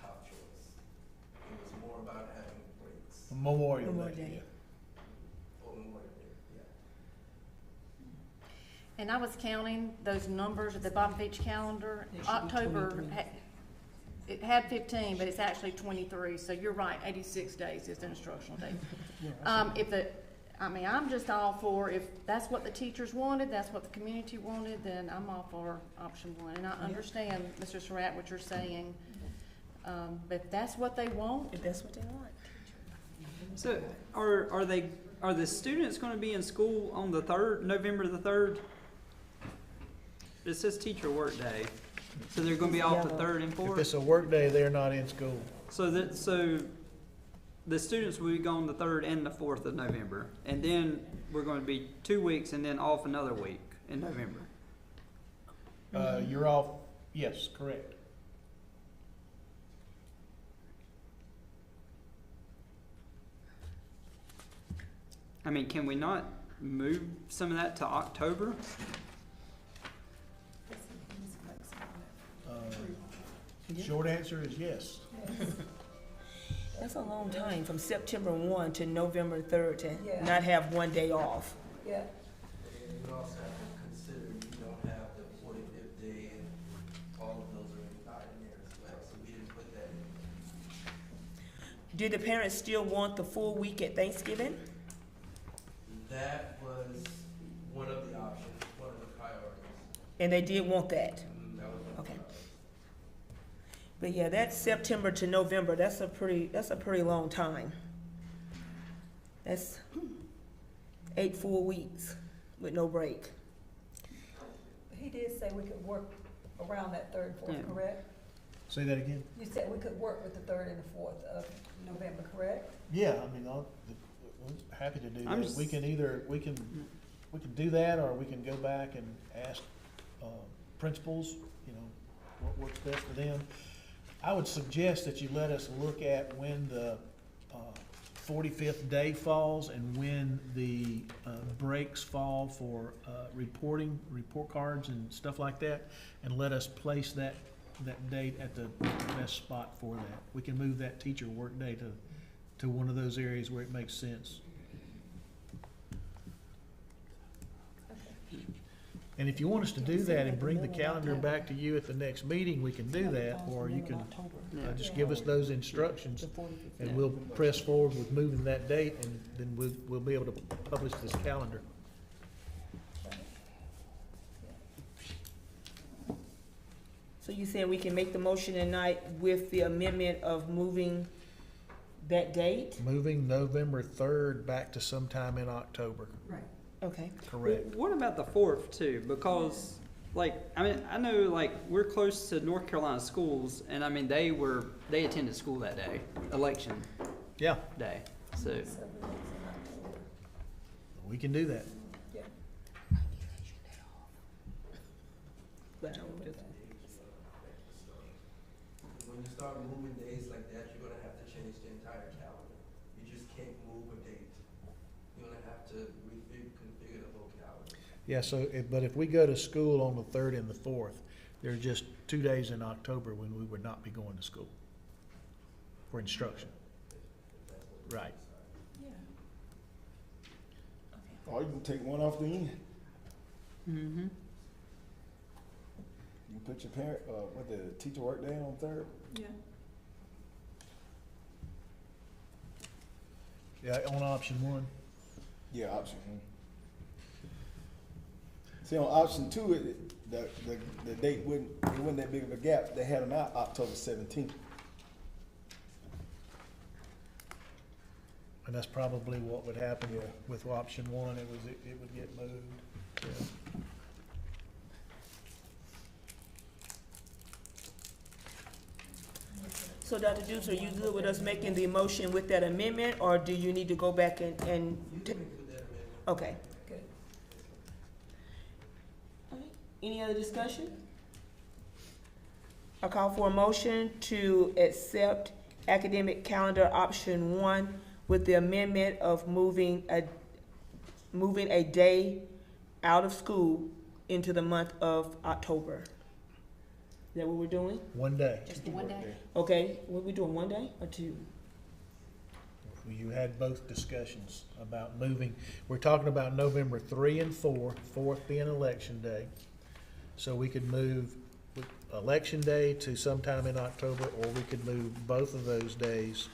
top choice. It was more about having breaks. Memorial Day. And I was counting those numbers at the bottom of each calendar. October, it had 15, but it's actually 23. So you're right, 86 days is the instructional day. I'm just all for, if that's what the teachers wanted, that's what the community wanted, then I'm all for option 1. And I understand, Mr. Surratt, what you're saying. But if that's what they want. If that's what they want. So are the students gonna be in school on the 3rd, November the 3rd? It says teacher work day, so they're gonna be off the 3rd and If 4th? it's a work day, they're not in school. So the students will be gone the 3rd and the 4th of November, and then we're gonna be 2 weeks and then off another week in November. You're off, yes, correct. I mean, can we not move some of that to October? Short answer is yes. That's a long time, from September 1 to November 3rd to not have one day off. Yeah. And you also have to consider you don't have the 45th day, and all of those are implied in there as well, so we didn't put that in. Do the parents still want the full week at Thanksgiving? That was one of the options, one of the priorities. And they did want that? That was one of the Okay. priorities. But yeah, that's September to November, that's a pretty long time. That's 8 full weeks with no break. He did say we could work around that 3rd, 4th, Yeah. correct? Say that again? You said we could work with the 3rd and the 4th of November, correct? Yeah, I mean, we're happy to do I'm that. just- We can do that, or we can go back and ask, principals, what works best for them. I would suggest that you let us look at when the 45th day falls and when the breaks fall for report cards and stuff like that, and let us place that date at the best spot for that. We can move that teacher work day to one of those areas where it makes sense. And if you want us to do that and bring the calendar back to you at the next meeting, we can do that, or you can just give us those instructions, and we'll press forward with moving that date, and then we'll be able to publish this calendar. So you saying we can make the motion tonight with the amendment of moving that date? Moving November 3rd back to sometime in October, Right. Okay. correct? What about the 4th too? Because, I know, we're close to North Carolina schools, and I mean, they attended school that day, election Yeah, day, so. we can do that. But I don't just- When you start moving days like that, you're gonna have to change the entire calendar. You just can't move a date. You're gonna have to reconfigure the whole calendar. Yeah, but if we go to school on the 3rd and the 4th, there are just 2 days in October when we would not be going to school for instruction. Right. Or you can take one off the end. Mm-hmm. You put your the teacher work day on 3rd. Yeah. Yeah, on option 1. Yeah, option one. See, on option 2, the date wasn't that big of a gap. They had them out October 17th. And that's probably what would happen Yeah. with option 1, it would get moved. Yeah. So Dr. Dukes, are you good with us making the motion with that amendment, or do you need to go back and? You can include that amendment. Okay. Good. Alright. Any other discussion? I call for a motion to accept academic calendar option 1 with the amendment of moving a day out of school into the month of October. Is that what we're doing? 1 day. Just the one day? Okay, what we doing, 1 day or 2? You had both discussions about moving. We're talking about November 3 and 4, 4th being election day. So we could move election day to sometime in October, or we could move both of those days.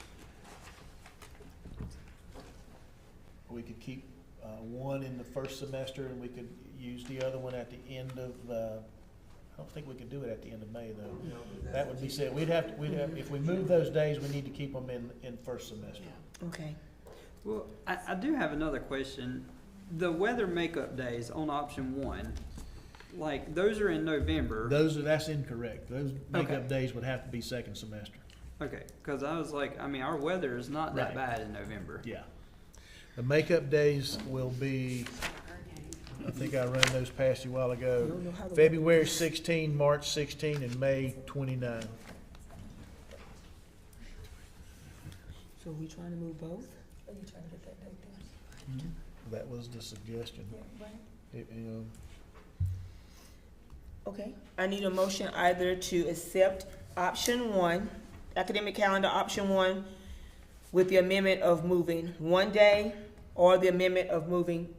We could keep one in the first semester, and we could use the other one at the end of I don't think we could do it at the end of May, though. No, but That would be said, we'd have, if we move those days, we need to keep them in first semester. Okay. Well, I do have another question. The weather makeup days on option 1, like, those are in November. That's incorrect. Those makeup Okay. days would have to be second semester. Okay, because I was like, I mean, our weather is not that Right. bad in November. Yeah. The makeup days will be, I think I ran those past you a while ago. don't know how the- February 16, March 16, and May 29. So we trying to move both? Are you trying to get that date down? That was the suggestion. Yeah, right. Okay, I need a motion either to accept option 1, academic calendar option 1, with the amendment of moving 1 day, or the amendment of moving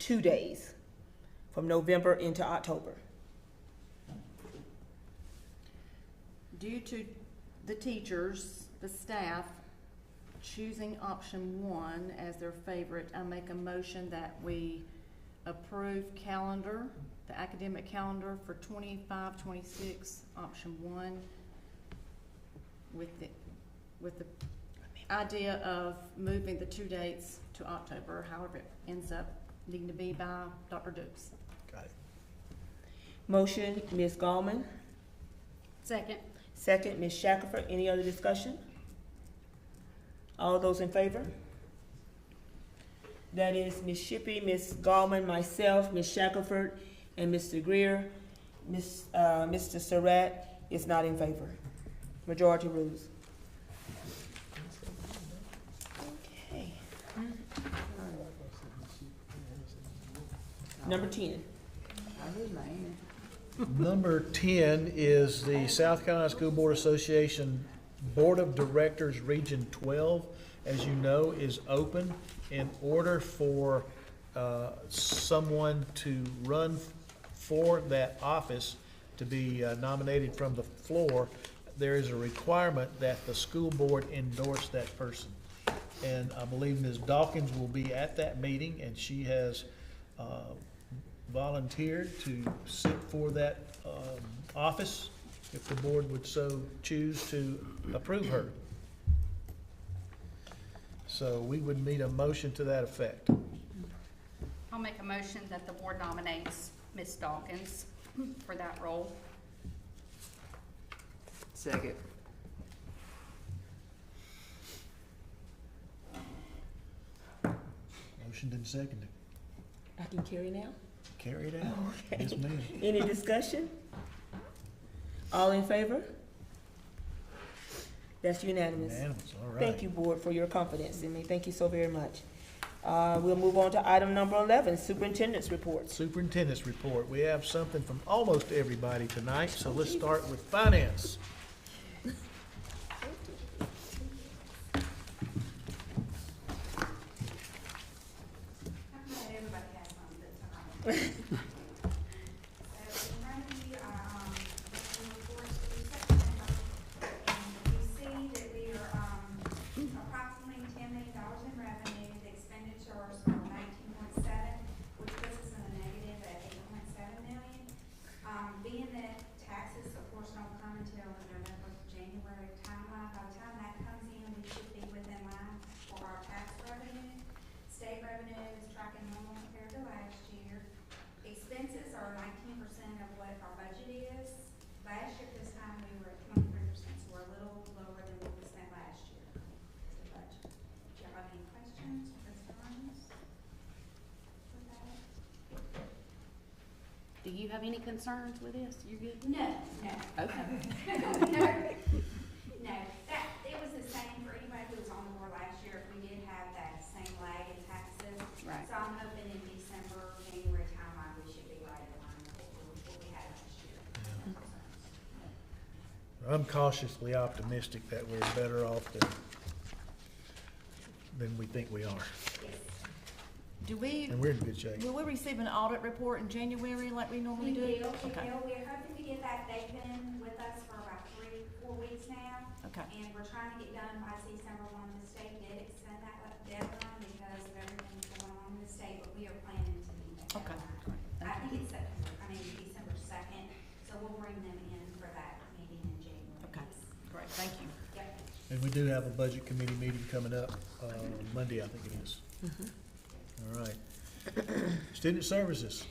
2 days from November into October. Due to the teachers, the staff choosing option 1 as their favorite, I make a motion that we approve calendar, the academic calendar for 25-26, option 1, with the idea of moving the 2 dates to October, however it ends up needing to be by Dr. Dukes. Got it. Motion, Ms. Gallman. Second. Second, Ms. Shackelford. Any other discussion? All those in favor? That is Ms. Shippey, Ms. Gallman, myself, Ms. Shackelford, and Mr. Greer. Mr. Surratt is not in favor. Majority rules. Okay. Number 10. Number 10 is the South Carolina School Board Association Board of Directors Region 12, as you know, is open. In order for someone to run for that office to be nominated from the floor, there is a requirement that the school board endorse that person. And I believe Ms. Dawkins will be at that meeting, and she has volunteered to sit for that office if the board would so choose to approve her. So we would need a motion to that effect. I'll make a motion that the board nominates Ms. Dawkins for that role. Second. Motion and seconded. I can carry now? Carry it out. Okay. Yes, ma'am. Any discussion? All in favor? That's unanimous. Unanimous, all right. Thank you, board, for your confidence in me. Thank you so very much. We'll move on to item number 11, superintendent's reports. Superintendent's report. We have something from almost everybody tonight, so let's start with finance. Everybody has something tonight. So, in front of you, some reports for the September. You see that we are, approximately $10 million in revenue. The expenditures are 19.7, which puts us in a negative at 8.7 million. Being that taxes, of course, don't come until the November, January timeline, by the time that comes in, we should be within line for our tax revenue. State revenue is tracking normal compared to last year. Expenses are 19% of what our budget is. Last year, this time, we were at 23%, so we're a little lower than what we spent last year. The budget. Do you have any questions or concerns with that? Do you have any concerns with this? You good? No. Okay. No, that, it was the same for anybody who was on the board last year. We did have that same lag in taxes. Right. So I'm hoping in December, January timeline, we should be right in line with what we had last year. I'm cautiously optimistic that we're better off than we think we are, Do we, and we're in good shape. will we receive an audit report in January like we normally do? We Okay. will. We're hoping to get that. They've been with us for about 3-4 weeks now. Okay. And we're trying to get done by December 1. The state did extend that deadline because of everything that's going on in the state, but we are planning to meet that Okay. deadline. I think it's December 2nd, so we'll bring them in for that meeting in January. Okay, great, thank you. Yep. And And we do have a budget committee meeting coming up, Monday, I think it is. All right. Student services,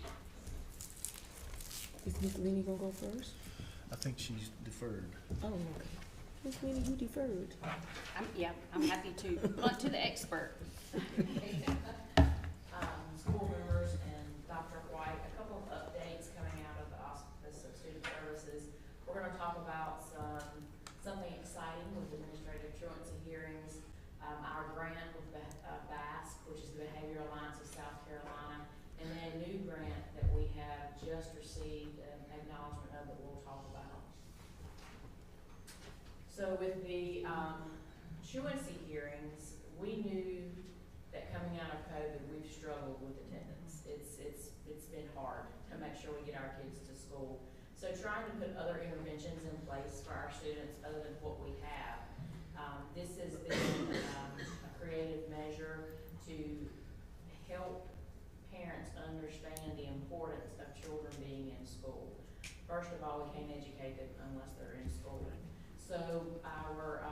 Is Miss Lenny gonna go first? I think she's deferred. Oh, okay. Miss Lenny, you deferred. I'm happy to punt to the expert. School members and Dr. White, a couple of updates coming out of the Office of Student Services. We're gonna talk about something exciting with administrative truancy hearings, our grant with BASC, which is the Behavioral Alliance of South Carolina, and then a new grant that we have just received an acknowledgement of that we'll talk about. So with the truancy hearings, we knew that coming out of COVID, we've struggled with attendance. It's been hard to make sure we get our kids to school. So trying to put other interventions in place for our students other than what we have. This has been a creative measure to help parents understand the importance of children being in school. First of all, we can't educate them unless they're in school. So our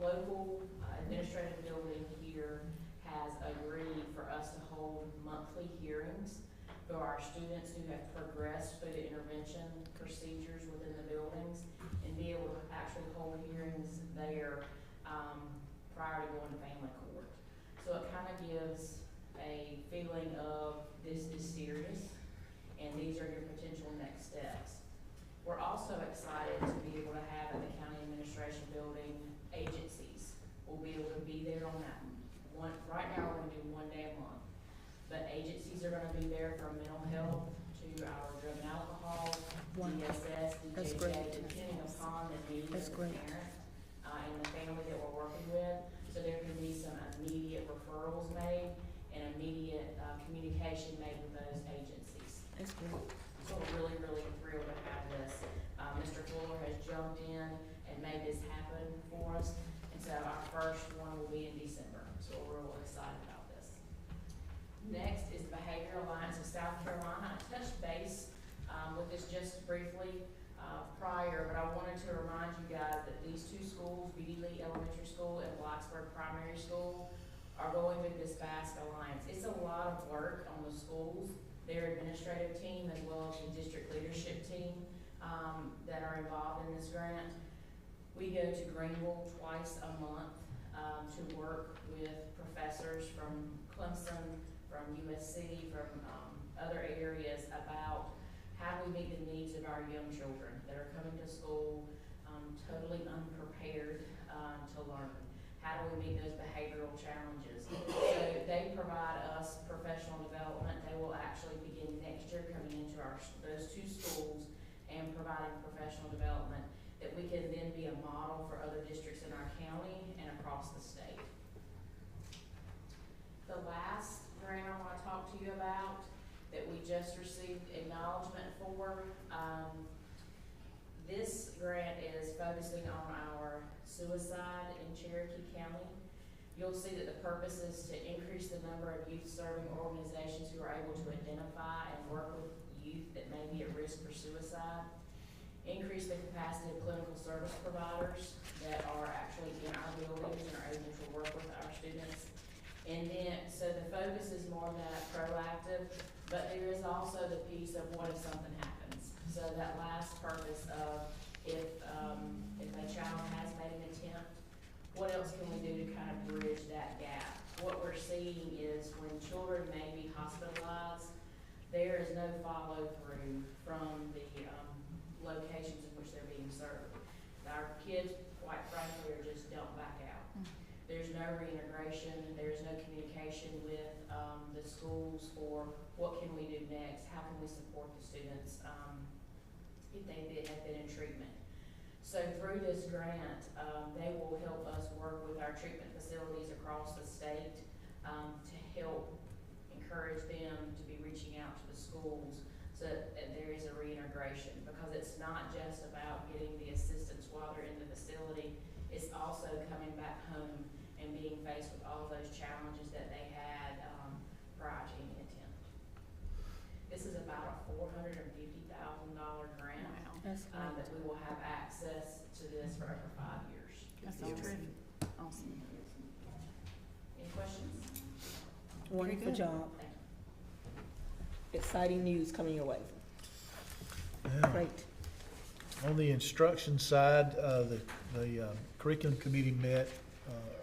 local administrative building here has agreed for us to hold monthly hearings for our students who have progressed through the intervention procedures within the buildings and be able to actually hold hearings there prior to going to family court. So it kind of gives a feeling of this is serious and these are your potential next steps. We're also excited to be able to have at the county administration building agencies. We'll be able to be there on that one. Right now we're gonna do 1 day a month, but agencies are gonna be there from mental health to our drug and alcohol, DSS, DJJ, depending upon the needs of the parent and the family that we're working with. So there can be some immediate referrals made and immediate communication made with those agencies. That's great. So we're really, really thrilled to have this. Mr. Fuller has jumped in and made this happen for us. And so our first one will be in December. So we're real excited about this. Next is the Behavioral Alliance of South Carolina. I touched base with this just briefly prior, but I wanted to remind you guys that these two schools, BD Lee Elementary School and Blacksburg Primary School, are going with this BASC Alliance. It's a lot of work on the schools, their administrative team, as well as the district leadership team that are involved in this grant. We go to Greenville twice a month to work with professors from Clemson, from USC, from other areas about how do we meet the needs of our young children that are coming to school totally unprepared to learn. How do we meet those behavioral challenges? So they provide us professional development. They will actually begin next year coming into those two schools and providing professional development that we can then be a model for other districts in our county and across the state. The last grant I want to talk to you about that we just received acknowledgement for, this grant is focusing on our suicide in Cherokee County. You'll see that the purpose is to increase the number of youth-serving organizations who are able to identify and work with youth that may be at risk for suicide, increase the capacity of clinical service providers that are actually in our buildings and are able to work with our students. And then, so the focus is more that proactive, but there is also the piece of what if something happens. So that last purpose of if a child has made an attempt, what else can we do to kind of bridge that gap? What we're seeing is when children may be hospitalized, there is no follow through from the locations in which they're being served. Our kids, quite frankly, are just dumped back out. There's no reintegration, there's no communication with the schools for what can we do next, how can we support the students if they have been in treatment. So through this grant, they will help us work with our treatment facilities across the state to help encourage them to be reaching out to the schools so that there is a reintegration, because it's not just about getting the assistance while they're in the facility, it's also coming back home and being faced with all those challenges that they had prior to any attempt. This is about a $450,000 grant that we will have access to this for over 5 years. That sounds terrific. Awesome. Any questions? Wonderful good. job. Exciting news coming your way. Yeah. Great. On the instruction side, the curriculum committee met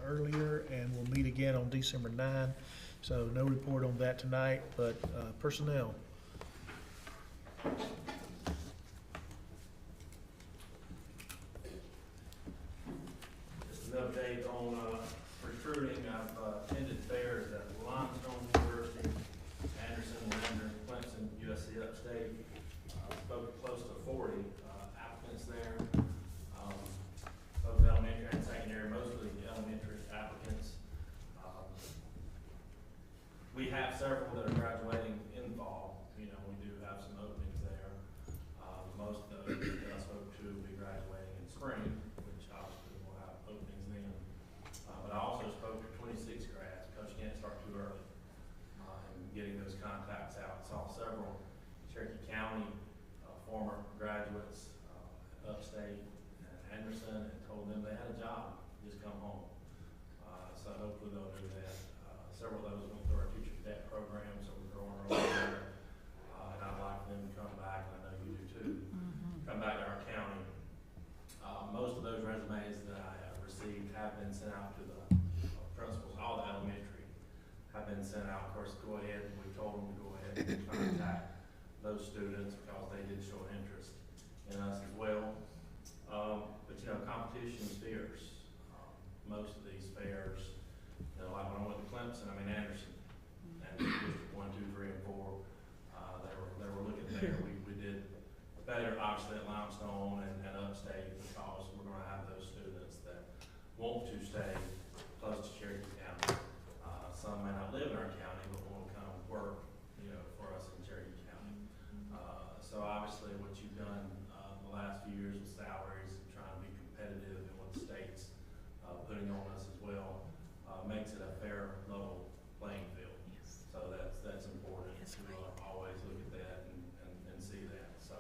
earlier and will meet again on December 9. So no report on that tonight, but personnel. Just an update on recruiting. I've attended fairs at Limestone University, Anderson, Lander, Clemson, USC Upstate. Spoke to close to 40 applicants there. Both elementary and secondary, mostly elementary applicants. We have several that are graduating in the fall. You know, we do have some openings there. Most of those that I spoke to will be graduating in spring, which obviously will have openings then. But I also spoke to 26 grads because you can't start too early. And getting those contacts out. Saw several Cherokee County former graduates, Upstate and Henderson, and told them they had a job, just come home. So hopefully they'll do that. Several of those went through our teacher cadet program, so we're growing our own there. And I'd like them to come back, and I know you do too, come back to our county. Most of those resumes that I have received have been sent out to the principals, all the elementary have been sent out. Of course, go ahead, we told them to go ahead and contact those students because they did show an interest in us as well. But you know, competition is fierce. Most of these fairs, you know, like when I went to Clemson, Anderson, and District 1, 2, 3, and 4, they were looking there. We did better, obviously, at Limestone and Upstate because we're going to have those students that want to stay close to Cherokee County. Some may not live in our county, but want to come work, you know, for us in Cherokee County. So obviously, what you've done the last few years with salaries and trying to be competitive and what the state's putting on us as well makes it a fair, level playing field. Yes. So that's important That's to great. always look at that and see that. So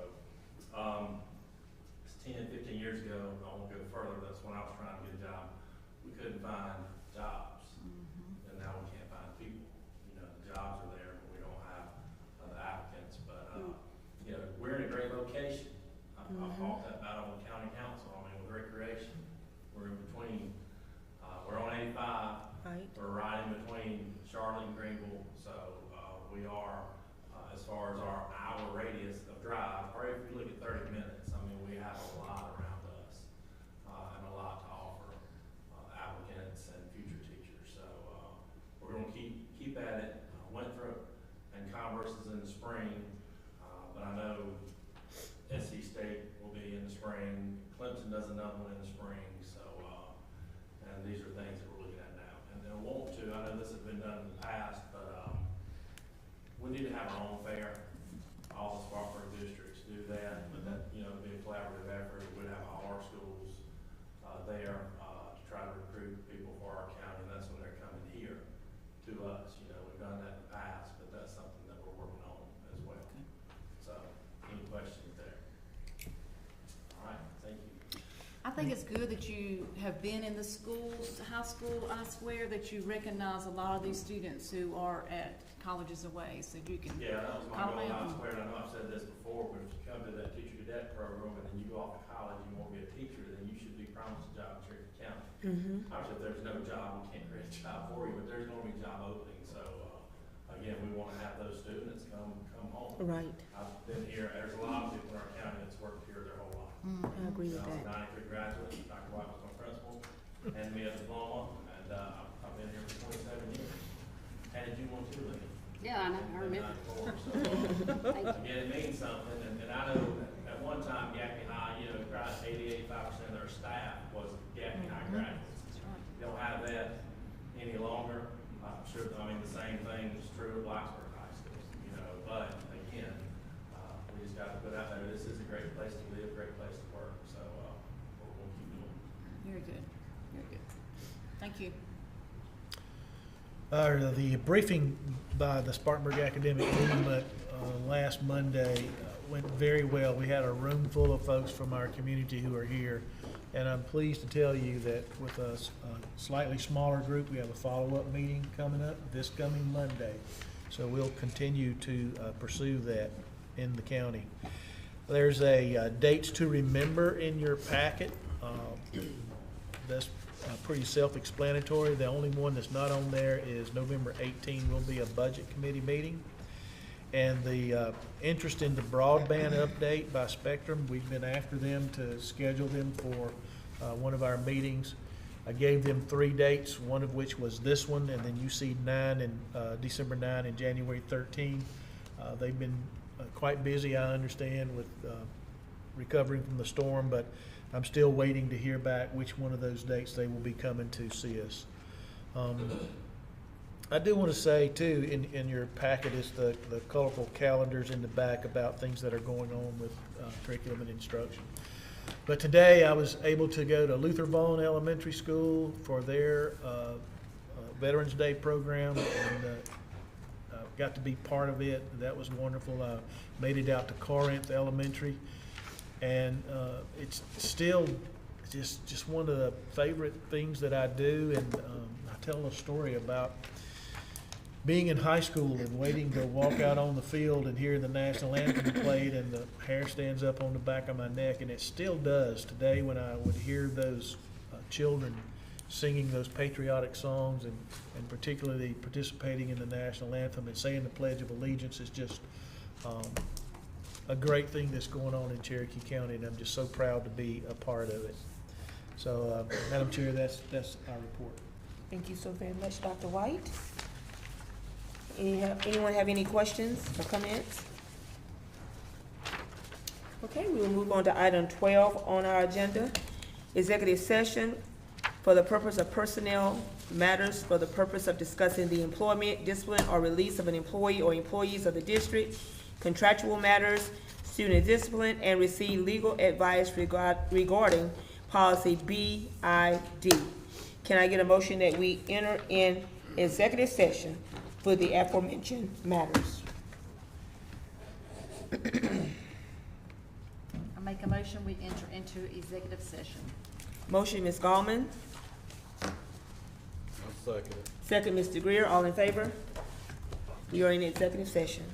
it's 10, 15 years ago. I won't go further. That's when I was trying to get a job. We couldn't find jobs, and now we can't find people. You know, the jobs are there, but we don't have the applicants. But you know, we're in a great location. I fought that battle with county council. With recreation, we're in between. We're on 85. Right. We're right in between Charlotte and Greenville. So we are, as far as our hour radius of drive, or if you look at 30 minutes, we have a lot around us and a lot to offer applicants and future teachers. So we're going to keep at it. Winthrop and Converse is in the spring, but I know SC State will be in the spring. Clemson does another one in the spring. So, and these are things that we're looking at now. And they'll want to, I know this has been done in the past, but we need to have our own fair. All the Spartanburg districts do that, but that, you know, be a collaborative effort. We'd have all our schools there to try to recruit people for our county. And that's when they're coming here to us. You know, we've done that in the past, but that's something that we're working on as well. So, any questions there? All right, thank you. I think it's good that you have been in the schools, high school, I swear, that you recognize a lot of these students who are at colleges away, so you can. Yeah, that was my call goal. them I out. swear, I know I've said this before, but if you come to that teacher cadet program and then you go off to college and you want to be a teacher, then you should be promised a job in Cherokee County. Obviously, if there's no job, we can't create a job for you, but there's going to be job openings. So, again, we want to have those students come home. Right. I've been here, there's a lot of people in our county that's worked here their whole life. I agree with I was that. 93 graduate, Dr. White was my principal, handed me a diploma, and I've been here for 27 years. Handed you one too, Lincoln. Yeah, I know, I remember. So, again, it means something, and I know at one time Gaffney High, you know, probably 80-85% of their staff was Gaffney High graduates. You don't have that any longer. I'm sure, the same thing is true of Blacksburg High School, you know, but again, we just got to put out there, this is a great place to live, great place to work, so we'll keep doing it. Very good, very good. Thank you. The briefing by the Spartanburg Academic Movement last Monday went very well. We had a room full of folks from our community who are here, And I'm pleased to tell you that with a slightly smaller group, we have a follow-up meeting coming up this coming Monday. So we'll continue to pursue that in the county. There's a dates to remember in your packet. That's pretty self-explanatory. The only one that's not on there is November 18 will be a budget committee meeting. And the interest in the broadband update by Spectrum, we've been after them to schedule them for one of our meetings. I gave them 3 dates, one of which was this one, and then you see 9 and December 9 and January 13. They've been quite busy, I understand, with recovering from the storm, but I'm still waiting to hear back which one of those dates they will be coming to see us. I do want to say too, in your packet is the colorful calendars in the back about things that are going on with curriculum and instruction. But today I was able to go to Luther Vaughn Elementary School for their Veterans Day program, and got to be part of it. That was wonderful. I made it out to Corinth Elementary, and it's still just one of the favorite things that I do. And I tell a story about being in high school and waiting to walk out on the field and hear the national anthem played, and the hair stands up on the back of my neck, and it still does today when I would hear those children singing those patriotic songs, and particularly participating in the national anthem and saying the Pledge of Allegiance is just a great thing that's going on in Cherokee County, and I'm just so proud to be a part of it. So, Madam Chair, that's our report. Thank you so very much, Dr. White. Anyone have any questions or comments? Okay, we will move on to item 12 on our agenda. Executive session for the purpose of personnel matters, for the purpose of discussing the employment, discipline, or release of an employee or employees of the district, contractual matters, student discipline, and receive legal advice regarding policy BID. Can I get a motion that we enter in executive session for the aforementioned matters? I make a motion, we enter into executive session. Motion, Ms. Gallman. I'll second it. Second, Mr. Greer. All in favor? We are in executive session.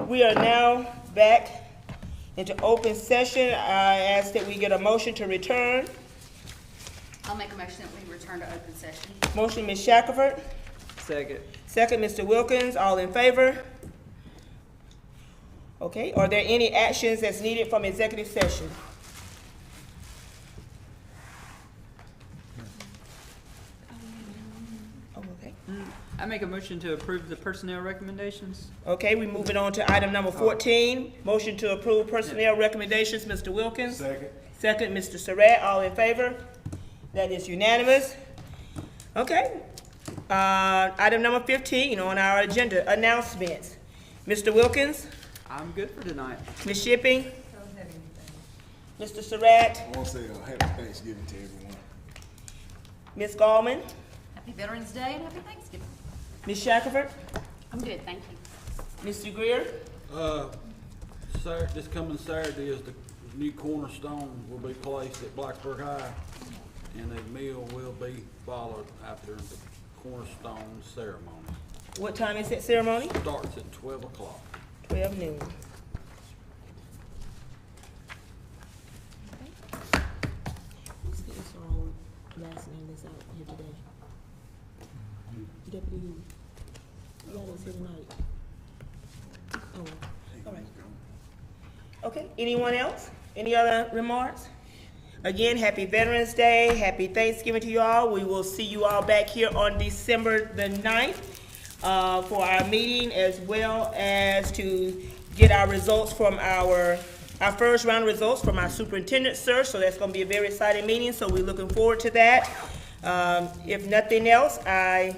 We are now back into open session. I ask that we get a motion to return. I'll make a motion that we return to open session. Motion, Ms. Shackelford. Second. Second, Mr. Wilkins. All in favor? Okay, are there any actions that's needed from executive session? Oh, okay. I make a motion to approve the personnel recommendations. Okay, we moving on to item number 14. Motion to approve personnel recommendations, Mr. Wilkins. Second. Second, Mr. Surratt. All in favor? That is unanimous. Okay. Item number 15 on our agenda, announcements. Mr. Wilkins, I'm good for tonight. Ms. Shipping, Don't have anything. Mr. Surratt, I want to say happy Thanksgiving to everyone. Ms. Gallman, Happy Veterans Day and happy Thanksgiving. Ms. Shackelford, I'm good, thank you. Mr. Greer. This coming Saturday is the new cornerstone will be placed at Blacksburg High, and a meal will be followed after the cornerstone ceremony. What time is that ceremony? Starts at 12 o'clock. 12 noon. Who's the SRO last name that's out here today? Deputy who? Y'all is here tonight. Oh, all right. Okay, anyone else? Any other remarks? Again, happy Veterans Day, happy Thanksgiving to you all. We will see you all back here on December the 9th for our meeting, as well as to get our results from our first round of results from our superintendent search. So that's going to be a very exciting meeting, so we're looking forward to that. If nothing else, I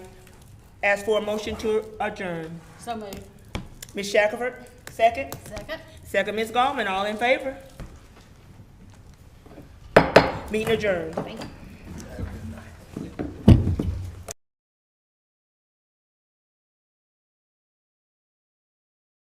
ask for a motion to adjourn. So moved. Ms. Shackelford, second? Second. Second, Ms. Gallman, all in favor? Meeting adjourned. Thank you.